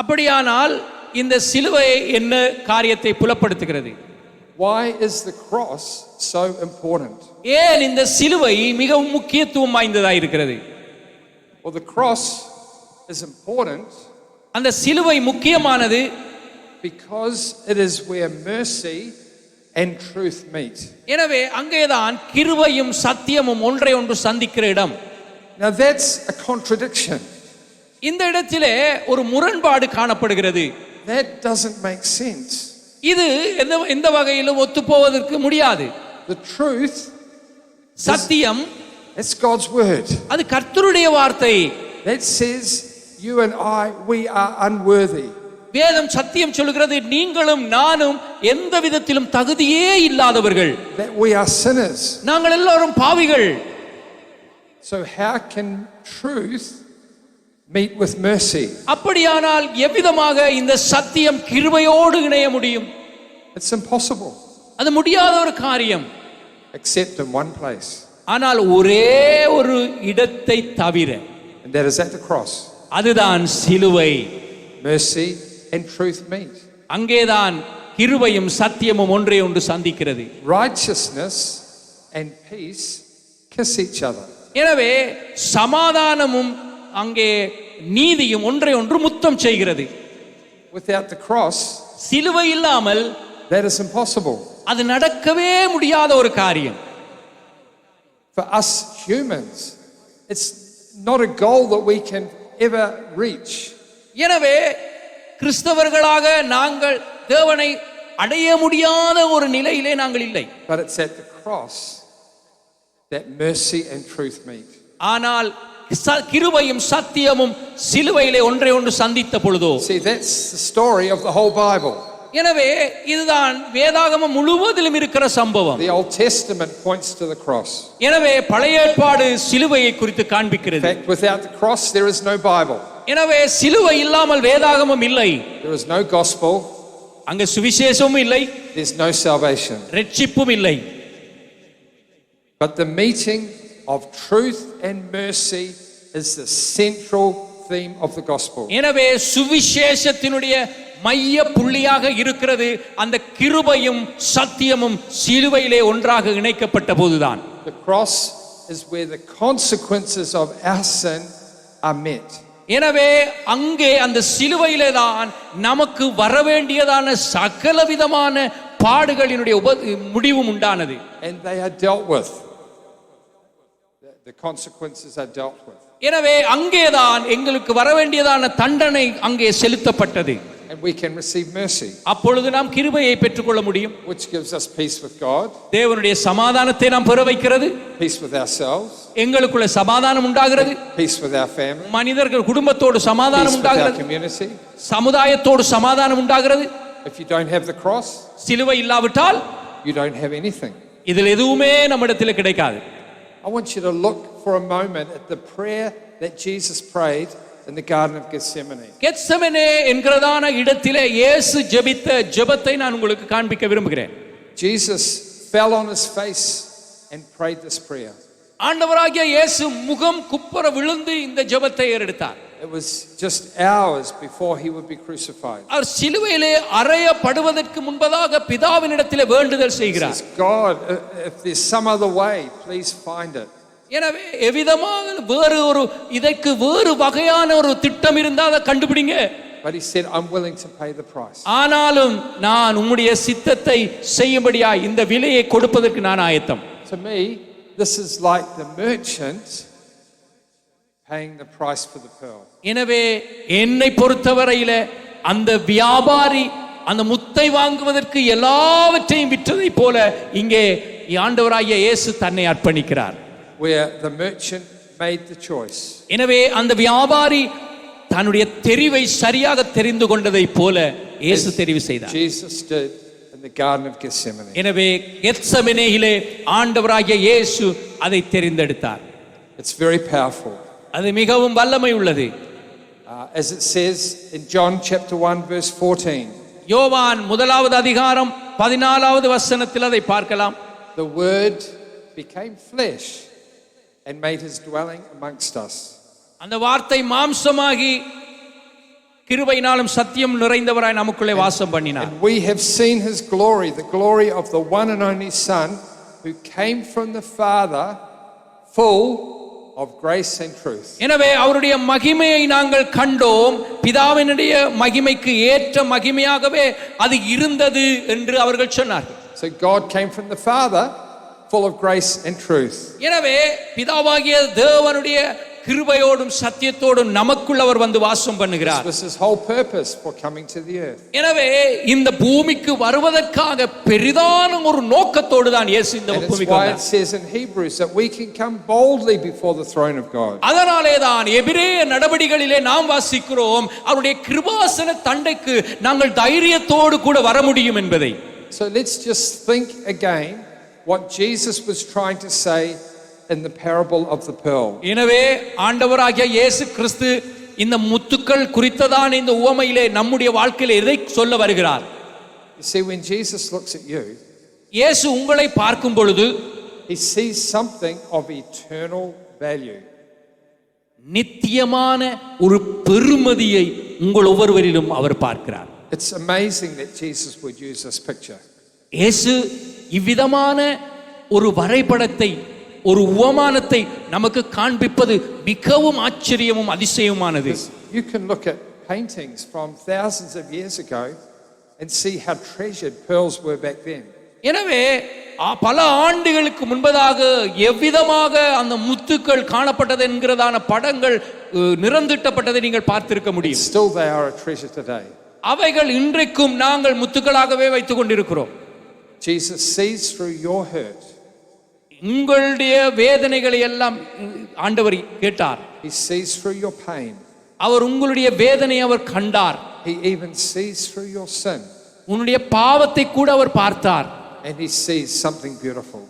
அப்படியானால் இந்த சிலுவை என்ன காரியத்தை புலப்படுத்துகிறது? Why is the cross so important? ஏன் இந்த சிலுவை மிகவும் முக்கியத்துவம் வாய்ந்ததாக இருக்கிறது? Well, the cross is important அந்த சிலுவை முக்கியமானது because it is where mercy and truth meet. எனவே அங்கேதான் கிருபையும் சத்தியமும் ஒன்றை ஒன்று சந்திக்கிற இடம். Now that's a contradiction. இந்த இடத்திலே ஒரு முரண்பாடு காணப்படுகிறது. That doesn't make sense. இது எந்த வகையிலும் ஒத்துப்போவதற்கு முடியாது. The truth, சத்தியம் it's God's word. அது கர்த்தருடைய வார்த்தை. That says you and I, we are unworthy. வேதம் சத்தியம் சொல்கிறது நீங்களும் நானும் எந்த விதத்திலும் தகுதியே இல்லாதவர்கள். That we are sinners. நாங்கள் எல்லாரும் பாவிகள். So how can truth meet with mercy? அப்படியானால் எவ்விதமாக இந்த சத்தியம் கிருபையோடு இணைய முடியும்? It's impossible. அது முடியாத ஒரு காரியம். Except in one place. ஆனால் ஒரே ஒரு இடத்தை தவிர, And that is at the cross. அதுதான் சிலுவை. Mercy and truth meet. அங்கேதான் கிருபையும் சத்தியமும் ஒன்றே ஒன்று சந்திக்கிறது. Righteousness and peace kiss each other. எனவே சமாதானமும் அங்கே நீதியும் ஒன்றை ஒன்று முத்தம் செய்கிறது. Without the cross, சிலுவை இல்லாமல் that is impossible. அது நடக்கவே முடியாத ஒரு காரியம். For us humans, it's not a goal that we can ever reach. எனவே கிறிஸ்தவர்களாக நாங்கள் தேவனை அடைய முடியாத ஒரு நிலையிலே நாங்கள் இல்லை. But it's at the cross that mercy and truth meet. ஆனால் கிருபையும் சத்தியமும் சிலுவையிலே ஒன்றை ஒன்று சந்தித்த பொழுதோ. See, that's the story of the whole Bible. எனவே இதுதான் வேதாகமம் முழுவதிலும் இருக்கிற சம்பவம். The Old Testament points to the cross. எனவே பழைய ஏற்பாடு சிலுவையை குறித்து காண்பிக்கிறது. In fact, without the cross there is no Bible. எனவே சிலுவை இல்லாமல் வேதாகமம் இல்லை. There is no gospel. அங்க சுவிசேஷமும் இல்லை. There's no salvation. இரட்சிப்பும் இல்லை. But the meeting of truth and mercy is the central theme of the gospel. எனவே சுவிசேஷத்தினுடைய மைய புள்ளியாக இருக்கிறது அந்த கிருபையும் சத்தியமும் சிலுவையிலே ஒன்றாக இணைக்கப்பட்ட போதுதான். The cross is where the consequences of our sin are met. எனவே அங்கே அந்த சிலுவையிலே தான் நமக்கு வரவேண்டியதான சகலவிதமான பாடுகளினுடைய முடிவும் உண்டானது. And they are dealt with. The consequences are dealt with. எனவே அங்கேதான் எங்களுக்கு வரவேண்டியதான தண்டனை அங்கே செலுத்தப்பட்டது. And we can receive mercy. அப்பொழுது நாம் கிருபையை பெற்றுக்கொள்ள முடியும். Which gives us peace with God. தேவனுடைய சமாதானத்தை நாம் பெற வைக்கிறது. Peace with ourselves. எங்களுக்குள்ள சமாதானம் உண்டாகிறது. Peace with our family. மனிதர்கள் குடும்பத்தோடு சமாதானம் உண்டாகிறது. Peace with our community. சமுதாயத்தோடு சமாதானம் உண்டாகிறது. If you don't have the cross, சிலுவை இல்லாவிட்டால் you don't have anything. இதில் எதுவுமே நம்மிடத்தில் கிடைக்காது. I want you to look for a moment at the prayer that Jesus prayed in the Garden of Gethsemane. Gethsemane என்கிறதான இடத்திலே இயேசு ஜெபித்த ஜெபத்தை நான் உங்களுக்கு காண்பிக்க விரும்புகிறேன். Jesus fell on his face and prayed this prayer. ஆண்டவராகிய இயேசு முகம் குப்புற விழுந்து இந்த ஜெபத்தை ஏறெடுத்தார். It was just hours before he would be crucified. அவர் சிலுவையிலே அறையப்படுவதற்கு முன்பதாக பிதாவினிடத்திலே வேண்டுதல் செய்கிறார். God, if there's some other way, please find it. எனவே எவ்விதமாக வேறு ஒரு இதற்கு வேறு வகையான ஒரு திட்டம் இருந்தால் அதை கண்டுபிடிங்க. But he said, I'm willing to pay the price. ஆனாலும் நான் உம்முடைய சித்தத்தை செய்யும்படியாய் இந்த விலையை கொடுப்பதற்கு நான் ஆயத்தம். To me, this is like the merchant paying the price for the pearl. எனவே என்னை பொறுத்தவரையில அந்த வியாபாரி அந்த முத்தை வாங்குவதற்கு எல்லாவற்றையும் விற்றதை போல இங்கே ஆண்டவராகிய இயேசு தன்னை அர்ப்பணிக்கிறார். Where the merchant made the choice. எனவே அந்த வியாபாரி தன்னுடைய தெரிவை சரியாக தெரிந்து கொண்டதை போல இயேசு தெரிவு செய்தார். Jesus did in the Garden of Gethsemane. எனவே கெத்செமனேயிலே ஆண்டவராகிய இயேசு அதை தெரிந்தெடுத்தார். It's very powerful. அது மிகவும் வல்லமை உள்ளது. As it says in John chapter 1 verse 14. யோவான் முதலாவது அதிகாரம் 14வது வசனத்தில் அதை பார்க்கலாம். The word became flesh and made his dwelling amongst us. அந்த வார்த்தை மாம்சமாகி கிருபையினாலும் சத்தியம் நிறைந்தவராய் நமக்குள்ளே வாசம் பண்ணினார். And we have seen his glory, the glory of the one and only Son who came from the Father, full of grace and truth. எனவே அவருடைய மகிமையை நாங்கள் கண்டோம். பிதாவினுடைய மகிமைக்கு ஏற்ற மகிமையாகவே அது இருந்தது என்று அவர்கள் சொன்னார்கள். So God came from the Father, full of grace and truth. எனவே பிதாவாகிய தேவனுடைய கிருபையோடும் சத்தியத்தோடும் நமக்குள் அவர் வந்து வாசம் பண்ணுகிறார். This was his whole purpose for coming to the earth. எனவே இந்த பூமிக்கு வருவதற்காக பெரிதான ஒரு நோக்கத்தோடு தான் இயேசு இந்த And it's பூமிக்கு why it வந்தார். says in Hebrews that we can come boldly before the throne of God. அதனாலே தான் எபிரேய நடபடிகளிலே நாம் வாசிக்கிறோம் அவருடைய கிருபாசன தண்டைக்கு நாங்கள் தைரியத்தோடு கூட வர முடியும் என்பதை. So let's just think again what Jesus was trying to say in the parable of the pearl. எனவே ஆண்டவராகிய இயேசு கிறிஸ்து இந்த முத்துக்கள் குறித்ததான இந்த உவமையிலே நம்முடைய வாழ்க்கையிலே எதை சொல்ல வருகிறார்? You see, when Jesus looks at you, இயேசு உங்களை பார்க்கும் பொழுது he sees something of eternal value. நித்தியமான ஒரு பெருமதியை உங்கள் ஒவ்வொருவரிலும் அவர் பார்க்கிறார். It's amazing that Jesus would use this picture. இயேசு இவ்விதமான ஒரு வரைபடத்தை ஒரு உவமானத்தை நமக்கு காண்பிப்பது மிகவும் ஆச்சரியமும் அதிசயமானது. You can look at paintings from thousands of years ago and see how treasured pearls were back then. எனவே பல ஆண்டுகளுக்கு முன்பதாக எவ்விதமாக அந்த முத்துக்கள் காணப்பட்டது என்கிறதான படங்கள் நிறந்திட்டப்பட்டதை நீங்கள் பார்த்திருக்க முடியும். Still they are a treasure today. அவைகள் இன்றைக்கும் நாங்கள் முத்துக்களாகவே வைத்துக் கொண்டிருக்கிறோம். Jesus sees through your hurt. உங்களுடைய வேதனைகளை எல்லாம் ஆண்டவர் கேட்டார். He sees through your pain. அவர் உங்களுடைய வேதனையை அவர் கண்டார். He even sees through your sin. உன்னுடைய பாவத்தை கூட அவர் பார்த்தார். And he sees something beautiful.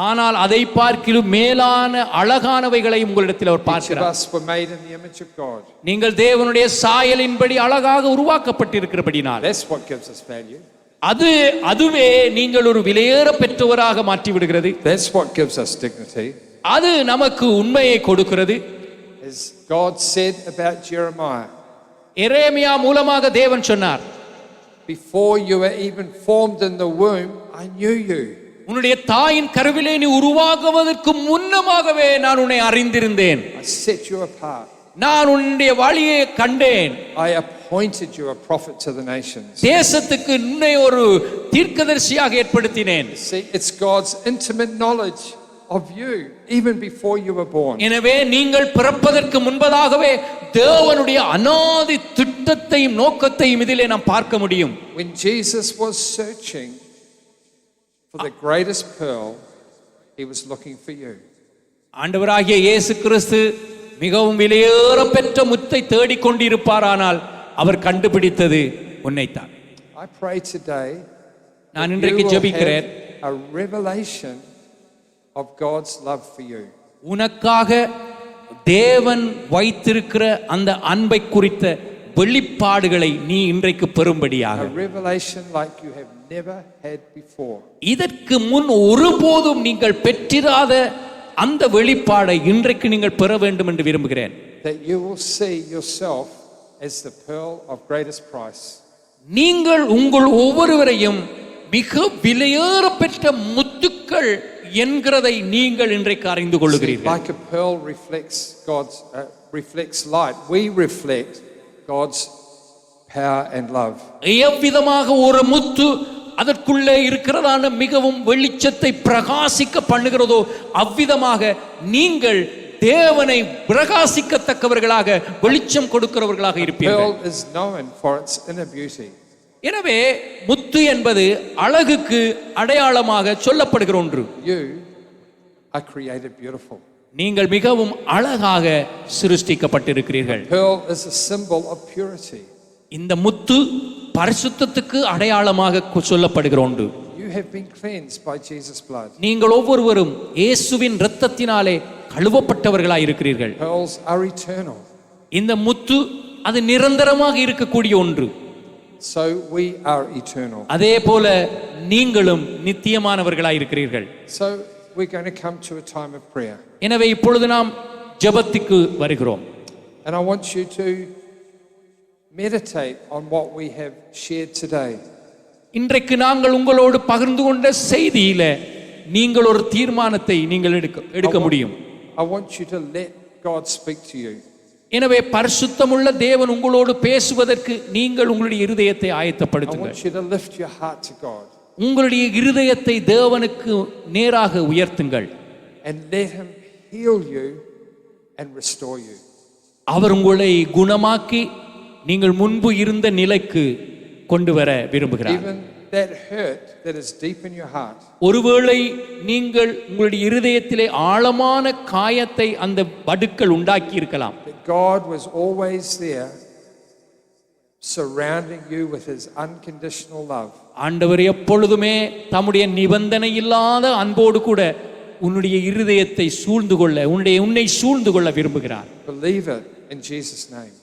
ஆனால் அதை பார்க்கிலும் மேலான அழகானவைகளை உங்களிடத்தில் அவர் Each of பார்க்கிறார். us were made in the image of God. நீங்கள் தேவனுடைய சாயலின்படி அழகாக உருவாக்கப்பட்டிருக்கிறபடினால் That's what gives us value. அதுவே நீங்கள் ஒரு விலையேற பெற்றவராக மாற்றி விடுகிறது. That's what gives us dignity. அது நமக்கு உண்மையை கொடுக்கிறது. As God said about Jeremiah, எரேமியா மூலமாக தேவன் சொன்னார், before you were even formed in the womb, I knew you. உன்னுடைய தாயின் கருவிலே நீ உருவாகுவதற்கு முன்னமாகவே நான் உன்னை அறிந்திருந்தேன். I set you apart. நான் உன்னுடைய வழியை கண்டேன். I appointed you a prophet to the nations. தேசத்துக்கு உன்னை ஒரு தீர்க்கதரிசியாக ஏற்படுத்தினேன். See, it's God's intimate knowledge of you even before you were born. எனவே நீங்கள் பிறப்பதற்கு முன்பதாகவே தேவனுடைய அநாதி திட்டத்தையும் நோக்கத்தையும் இதிலே நாம் பார்க்க முடியும். When Jesus was searching for the greatest pearl, he was looking for you. ஆண்டவராகிய இயேசு கிறிஸ்து மிகவும் விலையேற பெற்ற முத்தை தேடிக்கொண்டிருப்பாரானால் அவர் கண்டுபிடித்தது உன்னைத்தான். I pray today நான் இன்றைக்கு ஜெபிக்கிறேன், a revelation of God's love for you. உனக்காக தேவன் வைத்திருக்கிற அந்த அன்பை குறித்த வெளிப்பாடுகளை நீ இன்றைக்கு பெறும்படியாக. A revelation like you have never had before. இதற்கு முன் ஒருபோதும் நீங்கள் பெற்றிராத அந்த வெளிப்பாடை இன்றைக்கு நீங்கள் பெற வேண்டும் என்று விரும்புகிறேன். That you will see yourself as the pearl of greatest price. நீங்கள் உங்கள் ஒவ்வொருவரையும் மிக விலையேற பெற்ற முத்துக்கள் என்கிறதை நீங்கள் இன்றைக்கு அறிந்து கொள்ளுகிறீர்கள். Like a pearl reflects light, we reflect God's power and love. எவ்விதமாக ஒரு முத்து அதற்குள்ளே இருக்கிறதான மிகவும் வெளிச்சத்தை பிரகாசிக்க பண்ணுகிறதோ அவ்விதமாக நீங்கள் தேவனை பிரகாசிக்கத்தக்கவர்களாக வெளிச்சம் கொடுக்கிறவர்களாக இருப்பீர்கள். Pearl is known for its inner beauty. எனவே முத்து என்பது அழகுக்கு அடையாளமாக சொல்லப்படுகிற ஒன்று. You are created beautiful. நீங்கள் மிகவும் அழகாக சிருஷ்டிக்கப்பட்டிருக்கிறீர்கள். Pearl is a symbol of purity. இந்த முத்து பரிசுத்தத்துக்கு அடையாளமாக சொல்லப்படுகிற ஒன்று. You have been cleansed by Jesus' blood. நீங்கள் ஒவ்வொருவரும் இயேசுவின் இரத்தத்தினாலே கழுவப்பட்டவர்களாய் இருக்கிறீர்கள். Pearls are eternal. இந்த முத்து அது நிரந்தரமாக இருக்கக்கூடிய ஒன்று. So we are eternal. அதே போல நீங்களும் நித்தியமானவர்களாய் இருக்கிறீர்கள். So we're going to come to a time of prayer. எனவே இப்பொழுது நாம் ஜெபத்துக்கு வருகிறோம். And I want you to meditate on what we have shared today. இன்றைக்கு நாங்கள் உங்களோடு பகிர்ந்து கொண்ட செய்தியில நீங்கள் ஒரு தீர்மானத்தை நீங்கள் எடுக்க முடியும். I want you to let God speak to you. எனவே பரிசுத்தமுள்ள தேவன் உங்களோடு பேசுவதற்கு நீங்கள் உங்களுடைய இருதயத்தை I ஆயத்தப்படுத்துங்கள். want you to lift your heart to God. உங்களுடைய இருதயத்தை தேவனுக்கு நேராக உயர்த்துங்கள். And let him heal you and restore you. அவர் உங்களை குணமாக்கி நீங்கள் முன்பு இருந்த நிலைக்கு கொண்டு வர விரும்புகிறார். Even that hurt that is deep in your heart, ஒருவேளை நீங்கள் உங்களுடைய இருதயத்திலே ஆழமான காயத்தை அந்த வடுக்கள் உண்டாக்கி இருக்கலாம். that God was always there surrounding you with his unconditional love. ஆண்டவர் எப்பொழுதுமே தம்முடைய நிபந்தனை இல்லாத அன்போடு கூட உன்னுடைய இருதயத்தை சூழ்ந்து கொள்ள உன்னை சூழ்ந்து கொள்ள விரும்புகிறார். Believe it in Jesus' name.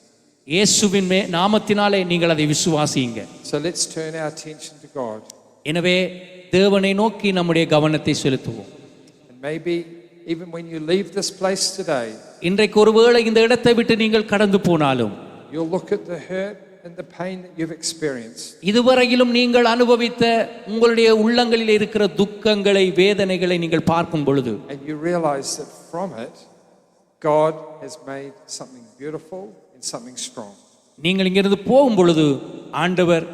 இயேசுவின் நாமத்தினாலே நீங்கள் அதை விசுவாசியுங்க. So let's turn our attention to God. எனவே தேவனை நோக்கி நம்முடைய கவனத்தை செலுத்துவோம். And maybe even when you leave this place today, இன்றைக்கு ஒருவேளை இந்த இடத்தை விட்டு நீங்கள் கடந்து போனாலும் you'll look at the hurt and the pain that you've experienced. இதுவரையிலும் நீங்கள் அனுபவித்த உங்களுடைய உள்ளங்களில் இருக்கிற துக்கங்களை வேதனைகளை நீங்கள் பார்க்கும் பொழுது And you realize that from it, God has made something beautiful and something strong. நீங்கள் இங்கிருந்து போகும் பொழுது ஆண்டவர்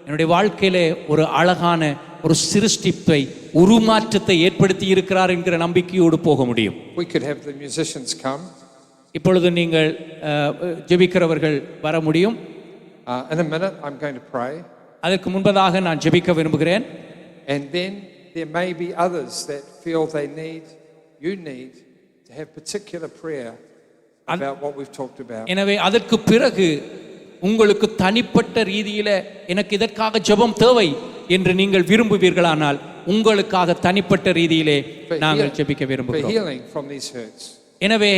என்னுடைய வாழ்க்கையிலே ஒரு அழகான ஒரு சிருஷ்டிப்பை உருமாற்றத்தை ஏற்படுத்தி இருக்கிறார் என்கிற நம்பிக்கையோடு போக முடியும். We could have the musicians come. இப்பொழுது நீங்கள் ஜெபிக்கிறவர்கள் வர முடியும். In a minute, I'm going to pray. அதற்கு முன்பதாக நான் ஜெபிக்க விரும்புகிறேன். And then there may be others that feel you need to have particular prayer about what we've talked about. எனவே அதற்கு பிறகு உங்களுக்கு தனிப்பட்ட ரீதியில எனக்கு இதற்காக ஜெபம் தேவை என்று நீங்கள் விரும்புவீர்களானால் உங்களுக்காக தனிப்பட்ட ரீதியிலே நாங்கள் ஜெபிக்க For விரும்புகிறோம். healing from these hurts. எனவே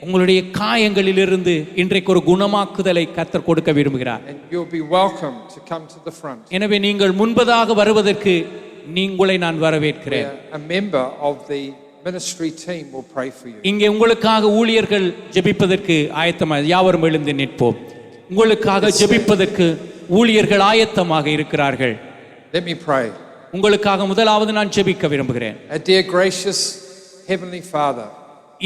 உங்களுடைய காயங்களிலிருந்து இன்றைக்கு ஒரு குணமாக்குதலை கர்த்தர் கொடுக்க விரும்புகிறார். And you'll be welcome to come to the front. எனவே நீங்கள் முன்பதாக வருவதற்கு உங்களை நான் வரவேற்கிறேன். A member of the ministry team will pray for you. இங்கே உங்களுக்காக ஊழியர்கள் ஜெபிப்பதற்கு ஆயத்தமாக யாவரும் எழுந்து நிற்போம். உங்களுக்காக ஜெபிப்பதற்கு ஊழியர்கள் ஆயத்தமாக இருக்கிறார்கள். Let me pray. உங்களுக்காக முதலாவது நான் ஜெபிக்க விரும்புகிறேன். Our dear gracious heavenly Father,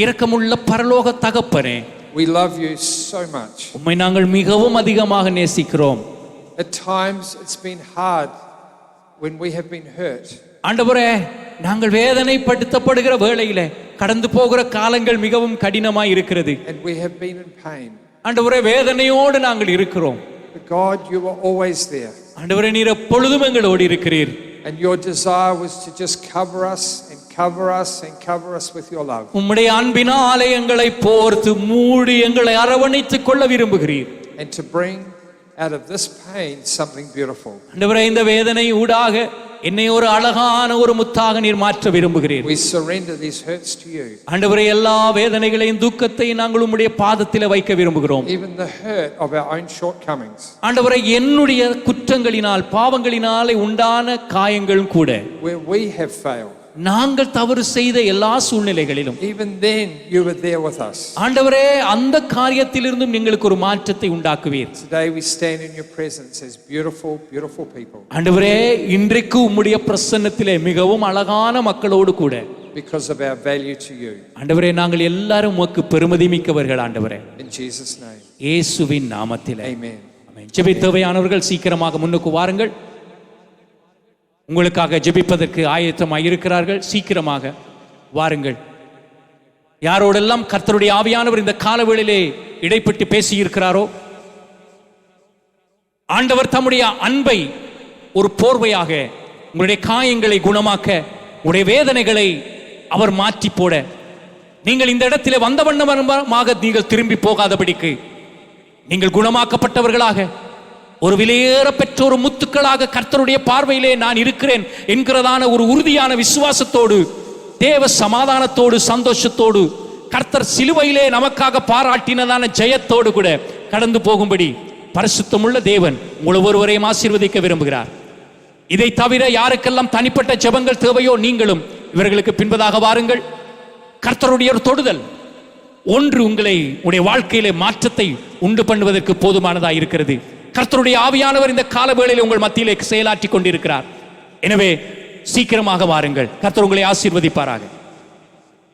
இரக்கமுள்ள பரலோக தகப்பனே, we love you so much. உம்மை நாங்கள் மிகவும் அதிகமாக நேசிக்கிறோம். At times it's been hard when we have been hurt. ஆண்டவரே, நாங்கள் வேதனைப்படுத்தப்படுகிற வேளையிலே கடந்து போகிற காலங்கள் மிகவும் கடினமாய் இருக்கிறது. And we have been in pain. ஆண்டவரே, வேதனையோடு நாங்கள் இருக்கிறோம். But God, you are always there. ஆண்டவரே, நீர் எப்பொழுதும் எங்களோடு இருக்கிறீர். And your desire was to just cover us and cover us and cover us with your love. உம்முடைய அன்பினாலே எங்களை போர்த்து மூடி எங்களை அரவணைத்துக் கொள்ள விரும்புகிறீர். And to bring out of this pain something beautiful. ஆண்டவரே, இந்த வேதனை ஊடாக என்னை ஒரு அழகான ஒரு முத்தாக நீர் மாற்ற விரும்புகிறீர். We surrender these hurts to you. ஆண்டவரே, எல்லா வேதனைகளையும் துக்கத்தையும் நாங்கள் உம்முடைய பாதத்திலே வைக்க விரும்புகிறோம். Even the hurt of our own shortcomings. ஆண்டவரே, என்னுடைய குற்றங்களினால் பாவங்களினாலே உண்டான காயங்களும் கூட Where we have failed. நாங்கள் தவறு செய்த எல்லா சூழ்நிலைகளிலும் Even then you were there with us. ஆண்டவரே, அந்த காரியத்திலிருந்தும் எங்களுக்கு ஒரு மாற்றத்தை உண்டாக்குவீர். Today we stand in your presence as beautiful, beautiful people. ஆண்டவரே, இன்றைக்கு உம்முடைய பிரசன்னத்திலே மிகவும் அழகான மக்களோடு கூட Because of our value to you. ஆண்டவரே, நாங்கள் எல்லாரும் உமக்கு பெருமதி மிக்கவர்கள். ஆண்டவரே, In Jesus' name. இயேசுவின் நாமத்திலே Amen. ஆமென். ஜெபித்தவையானவர்கள் சீக்கிரமாக முன்னுக்கு வாருங்கள். உங்களுக்காக ஜெபிப்பதற்கு ஆயத்தமாக இருக்கிறார்கள். சீக்கிரமாக வாருங்கள். யாரோடெல்லாம் கர்த்தருடைய ஆவியானவர் இந்த காலவேளையிலே இடைப்பட்டு பேசி இருக்கிறாரோ, ஆண்டவர் தம்முடைய அன்பை ஒரு போர்வையாக உங்களுடைய காயங்களை குணமாக்க, உங்களுடைய வேதனைகளை அவர் மாற்றி போட, நீங்கள் இந்த இடத்திலே வந்த வண்ணமாக நீங்கள் திரும்பி போகாதபடிக்கு நீங்கள் குணமாக்கப்பட்டவர்களாக ஒரு விலையேற பெற்ற ஒரு முத்துக்களாக கர்த்தருடைய பார்வையிலே நான் இருக்கிறேன் என்கிறதான ஒரு உறுதியான விசுவாசத்தோடு, தேவ சமாதானத்தோடு, சந்தோஷத்தோடு, கர்த்தர் சிலுவையிலே நமக்காக பாராட்டினதான ஜெயத்தோடு கூட கடந்து போகும்படி பரிசுத்தமுள்ள தேவன் உங்களை ஒருவரையும் ஆசீர்வதிக்க விரும்புகிறார். இதை தவிர யாருக்கெல்லாம் தனிப்பட்ட ஜெபங்கள் தேவையோ நீங்களும் இவர்களுக்கு பின்பதாக வாருங்கள். கர்த்தருடைய ஒரு தொடுதல் ஒன்று உங்களை உடைய வாழ்க்கையிலே மாற்றத்தை உண்டு பண்ணுவதற்கு போதுமானதாக இருக்கிறது. கர்த்தருடைய ஆவியானவர் இந்த காலவேளையில் உங்கள் மத்தியிலே செயலாற்றி கொண்டிருக்கிறார். எனவே சீக்கிரமாக வாருங்கள். கர்த்தர் உங்களை ஆசீர்வதிப்பாராக.